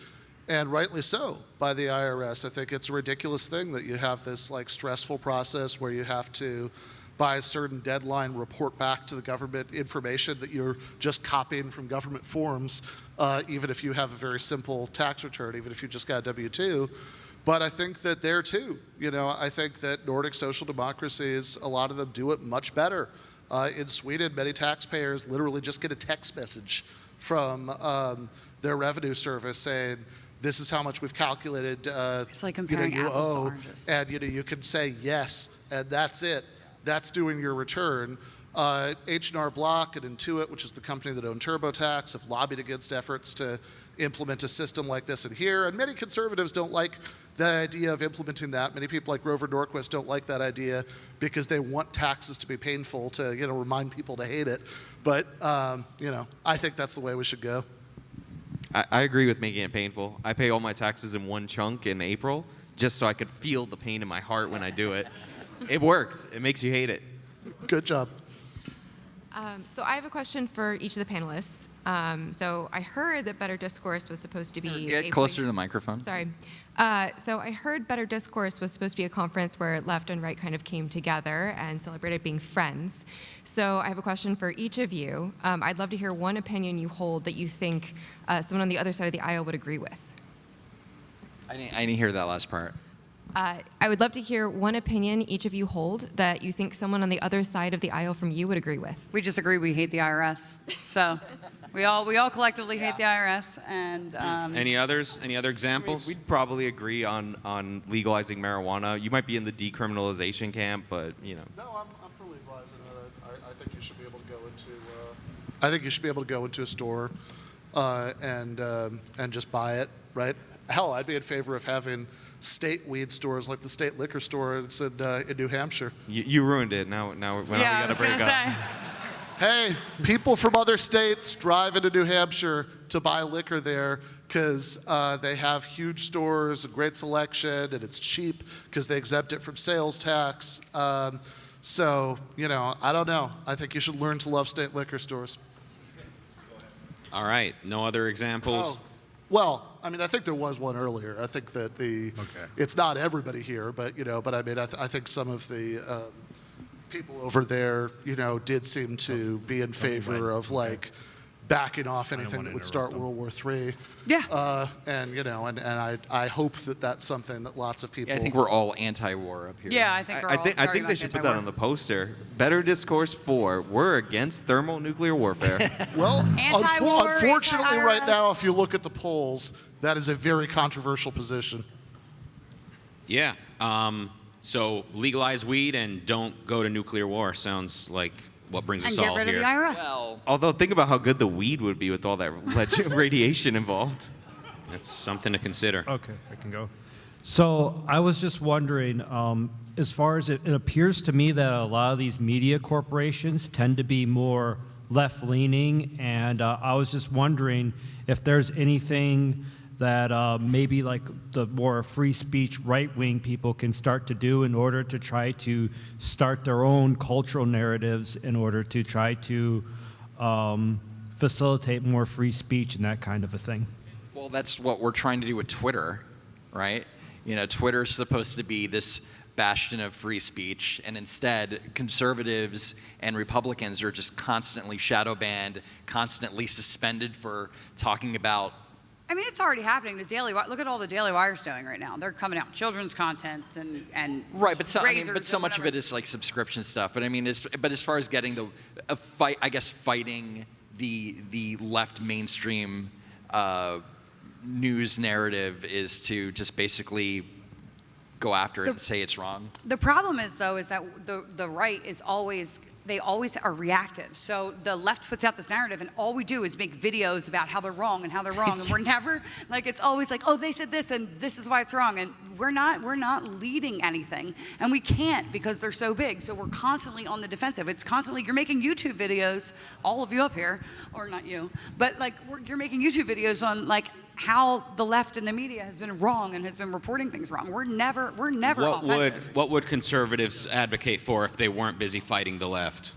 and rightly so, by the IRS. I think it's a ridiculous thing that you have this like stressful process where you have to, by a certain deadline, report back to the government information that you're just copying from government forms, even if you have a very simple tax return, even if you just got a W-2. But I think that there too, I think that Nordic social democracies, a lot of them do it much better. In Sweden, many taxpayers literally just get a text message from their revenue service saying, this is how much we've calculated It's like comparing you apples to owe, oranges. and you can say yes, and that's it. That's doing your return. H&R Block and Intuit, which is the company that owned TurboTax, have lobbied against efforts to implement a system like this in here. And many conservatives don't like the idea of implementing that. Many people like Grover Norquist don't like that idea because they want taxes to be painful to, remind people to hate it. But, I think that's the way we should go. I agree with making it painful. I pay all my taxes in one chunk in April just so I could feel the pain in my heart when I do it. It works. It makes you hate it. Good job. So I have a question for each of the panelists. So I heard that Better Discourse was supposed to be Get closer to the microphone. Sorry. So I heard Better Discourse was supposed to be a conference where left and right kind of came together and celebrated being friends. So I have a question for each of you. I'd love to hear one opinion you hold that you think someone on the other side of the aisle would agree with. I didn't hear that last part. I would love to hear one opinion each of you hold that you think someone on the other side of the aisle from you would agree with. We just agree we hate the IRS. So we all collectively hate the IRS. And Any others? Any other examples? We'd probably agree on legalizing marijuana. You might be in the decriminalization camp, but No, I'm for legalizing it. I think you should be able to go into. I think you should be able to go into a store, and just buy it. Right? Hell, I'd be in favor of having state weed stores like the state liquor store in New Hampshire. you ruined it. Now we gotta break up. Hey, people from other states drive into New Hampshire to buy liquor there because they have huge stores, a great selection, and it's cheap because they exempt it from sales tax. So, I don't know. I think you should learn to love state liquor stores. All right. No other examples? Oh, well, I think there was one earlier. I think that it's not everybody here, but, I think some of the people over there, did seem to be in favor of backing off anything that would start World War III. Yeah. And I hope that that's something that lots of people. I think we're all anti-war up here. Yeah, I think we're all I very think they much should put that anti-war. on the poster. Better Discourse 4. We're against thermonuclear warfare. Well, Anti-war, unfortunately, right anti-IRS. now, if you look at the polls, that is a very controversial position. Yeah. So legalize weed and don't go to nuclear war sounds like what brings And us get all rid of here. the IRS. Well, Although, think about how good the weed would be with all that radiation involved. That's something to consider. Okay, I can go. So I was just wondering, as far as it appears to me that a lot of these media corporations tend to be more left-leaning, and I was just wondering if there's anything that maybe like the more free speech right-wing people can start to do in order to try to start their own cultural narratives in order to try to facilitate more free speech and that kind of a thing. well, that's what we're trying to do with Twitter, right? Twitter's supposed to be this bastion of free speech, and instead, conservatives and Republicans are just constantly shadow banned, constantly suspended for talking about. It's already happening. Look at all the Daily Wire's doing right now. They're coming out with children's content and Right, but razors so and much of whatever. it is like subscription stuff. But as far as getting fighting the left mainstream news narrative is to just basically go after it and say it's wrong. The problem is, though, is that the right is always are reactive. So the left puts out this narrative, and all we do is make videos about how they're wrong, and we're never it's always like, oh, they said this, and this is why it's wrong, and we're not leading anything, and we can't because they're so big. So we're constantly on the defensive. It's constantly you're making YouTube videos, all of you up here, or not you, but you're making YouTube videos on how the left and the media has been wrong and has been reporting things wrong. We're never offensive. What would conservatives advocate for if they weren't busy fighting the left?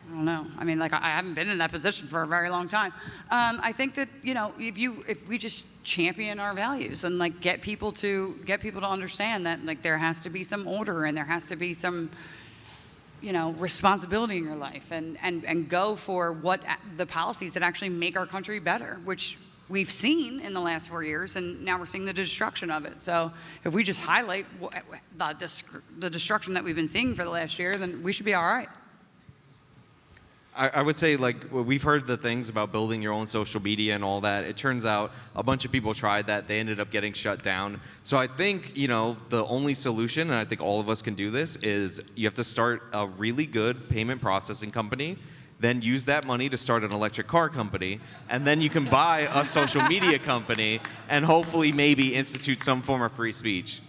I don't know. I haven't been in that position for a very long time. I think that if we just champion our values and get people to understand that there has to be some order and there has to be some responsibility in your life and go for what the policies that actually make our country better, which we've seen in the last 4 years, and now we're seeing the destruction of it. So if we just highlight the destruction that we've been seeing for the last year, then we should be all right. I would say, we've heard the things about building your own social media and all that. It turns out a bunch of people tried that. They ended up getting shut down. So I think, the only solution, and I think all of us can do this, is you have to start a really good payment processing company then use that money to start an electric car company, and then you can buy a social media company and hopefully maybe institute some form of free speech.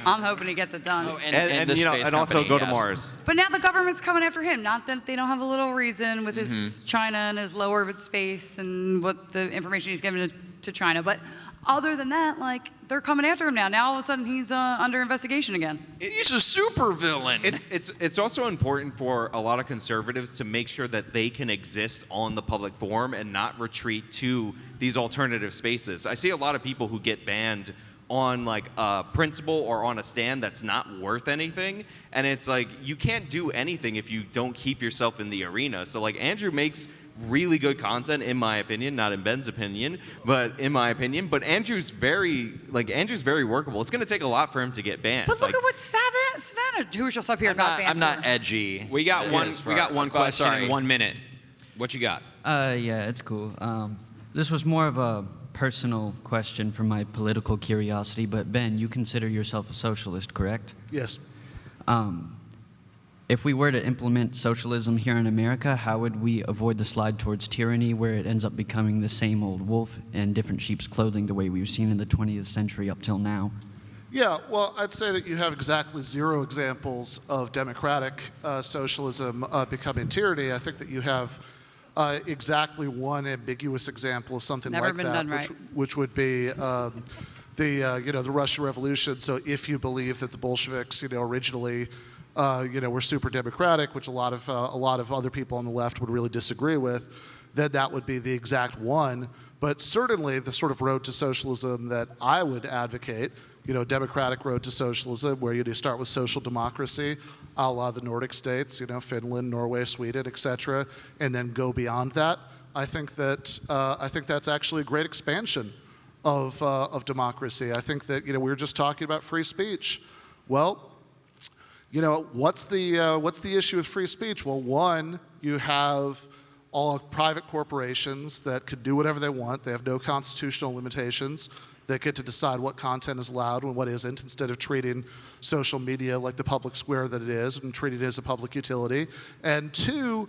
I'm hoping he gets it done. And also go to Mars. But now the government's coming after him. Not that they don't have a little reason with his China and his low orbit space and what the information he's given to China. But other than that, like, they're coming after him now. Now all of a sudden he's under investigation again. He's a supervillain. It's also important for a lot of conservatives to make sure that they can exist on the public forum and not retreat to these alternative spaces. I see a lot of people who get banned on like a principle or on a stand that's not worth anything, and it's like you can't do anything if you don't keep yourself in the arena. So like Andrew makes really good content, in my opinion, not in Ben's opinion, but in my opinion. But Andrew's very workable. It's going to take a lot for him to get banned. But look at what Savannah, who's just up here, got banned. I'm not for. edgy. We got one question in 1 minute. What you got? Yeah, it's cool. This was more of a personal question for my political curiosity, but Ben, you consider yourself a socialist, correct? Yes. If we were to implement socialism here in America, how would we avoid the slide towards tyranny where it ends up becoming the same old wolf in different sheep's clothing the way we've seen in the 20th century up till now? Yeah, well, I'd say that you have exactly 0 examples of democratic socialism becoming tyranny. I think that you have exactly one ambiguous example of something Never like been that, done right. which would be the Russian Revolution. So if you believe that the Bolsheviks, originally, were super democratic, which a lot of other people on the left would really disagree with, then that would be the exact one. But certainly the sort of road to socialism that I would advocate, democratic road to socialism, where you start with social democracy, a la the Nordic states, Finland, Norway, Sweden, etc., and then go beyond that. I think that's actually a great expansion of democracy. I think that we were just talking about free speech. Well, what's the issue with free speech? Well, one, you have all private corporations that could do whatever they want. They have no constitutional limitations. They get to decide what content is allowed and what isn't, instead of treating social media like the public square that it is and treating it as a public utility. And two,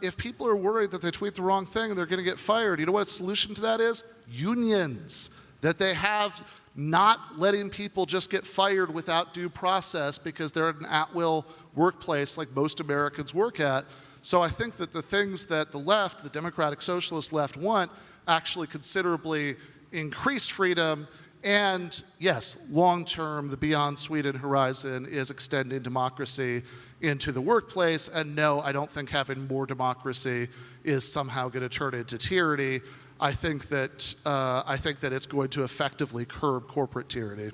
if people are worried that they tweet the wrong thing and they're going to get fired, you know what a solution to that is? Unions. That they have not letting people just get fired without due process because they're at an at-will workplace like most Americans work at. So I think that the things that the left, the democratic socialist left, want actually considerably increased freedom. And yes, long-term, the Beyond Sweden horizon is extending democracy into the workplace. And no, I don't think having more democracy is somehow going to turn into tyranny. I think that it's going to effectively curb corporate tyranny.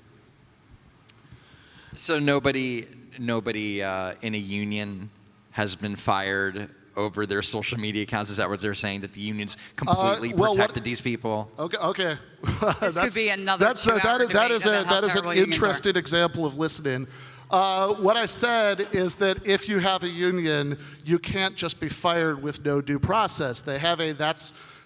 So nobody in a union has been fired over their social media accounts. Is that what they're saying? That the unions completely protected these people? Okay. This could be another that is an interesting example of listening. What I said is that if you have a union, you can't just be fired with no due process. They have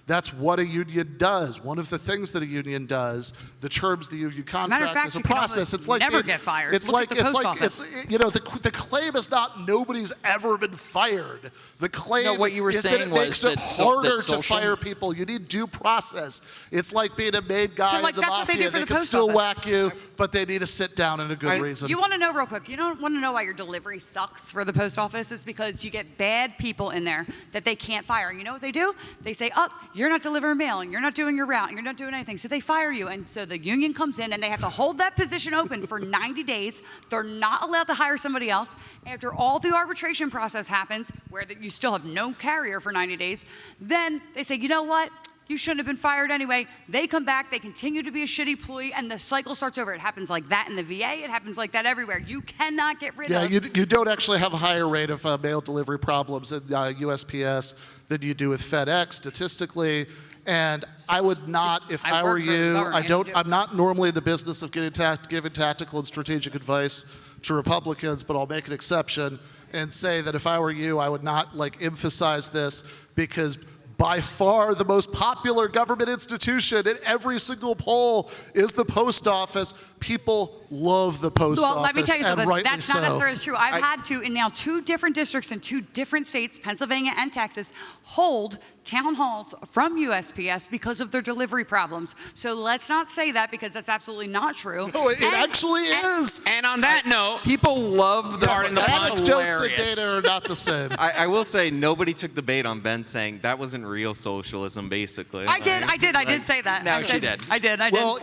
that's what a union does. One of the things that a union does, the terms of the union contract is a process. It's like never get fired. It's Look like at the post office. the claim is not nobody's ever been fired. The claim what you were is saying that it makes was it that harder social- to fire people. You need due process. It's like being a maid guy So, like, in the that's what they mafia. do for the can post still office. whack you, but they need to sit down and a good reason. You want to know real quick, you don't want to know why your delivery sucks for the post office? It's because you get bad people in there that they can't fire. You know what they do? They say, you're not delivering mail, and you're not doing your route, and you're not doing anything. So they fire you. And so the union comes in, and they have to hold that position open for 90 days. They're not allowed to hire somebody else. After all the arbitration process happens, where you still have no carrier for 90 days, then they say, you know what? You shouldn't have been fired anyway. They come back, they continue to be a shitty employee, and the cycle starts over. It happens like that in the VA. It happens like that everywhere. You cannot get rid of. Yeah, you don't actually have a higher rate of mail delivery problems in USPS than you do with FedEx statistically. And I would not, if I were you, I'm not normally in the business of giving tactical and strategic advice to Republicans, but I'll make an exception and say that if I were you, I would not emphasize this, because by far the most popular government institution in every single poll is the post office. People love the post office. Well, let me tell you and something. rightly That's not so. necessarily true. I've had to, in now 2 different districts in 2 different states, Pennsylvania and Texas, hold town halls from USPS because of their delivery problems. So let's not say that, because that's absolutely not true. No, it actually is. And on that note, People love the Pardon the pun. Anecdotes and hilarious. data are not the same. I will say nobody took the bait on Ben saying that wasn't real socialism, basically. I did say that. No, I she did. I did. Well,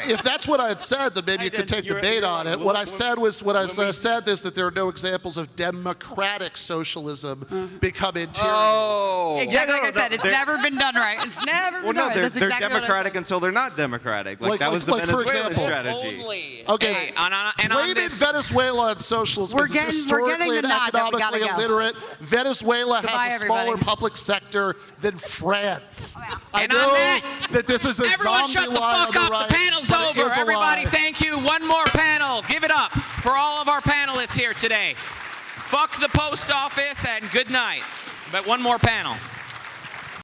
if that's what I had said, then maybe you could take the bait on it. What I said is that there are no examples of democratic socialism becoming tyranny. Oh. Exactly like I said, it's never been done right. It's never been Well, done no, right. they're That's exactly what I democratic said. until they're not democratic. Like- That was the like, for Venezuela example- strategy. Okay. hey, and on Blame in this, Venezuela on socialism. We're It's getting historically the and nod that we gotta economically go. illiterate. Venezuela Goodbye, has a smaller everybody. public sector than France. I And on know that, this is a everyone zombie shut the lie on fuck the up. right, The panel's but it over. is a Everybody, lie. thank you. One more panel. Give it up for all of our panelists here today. Fuck the post office and good night. But one more panel.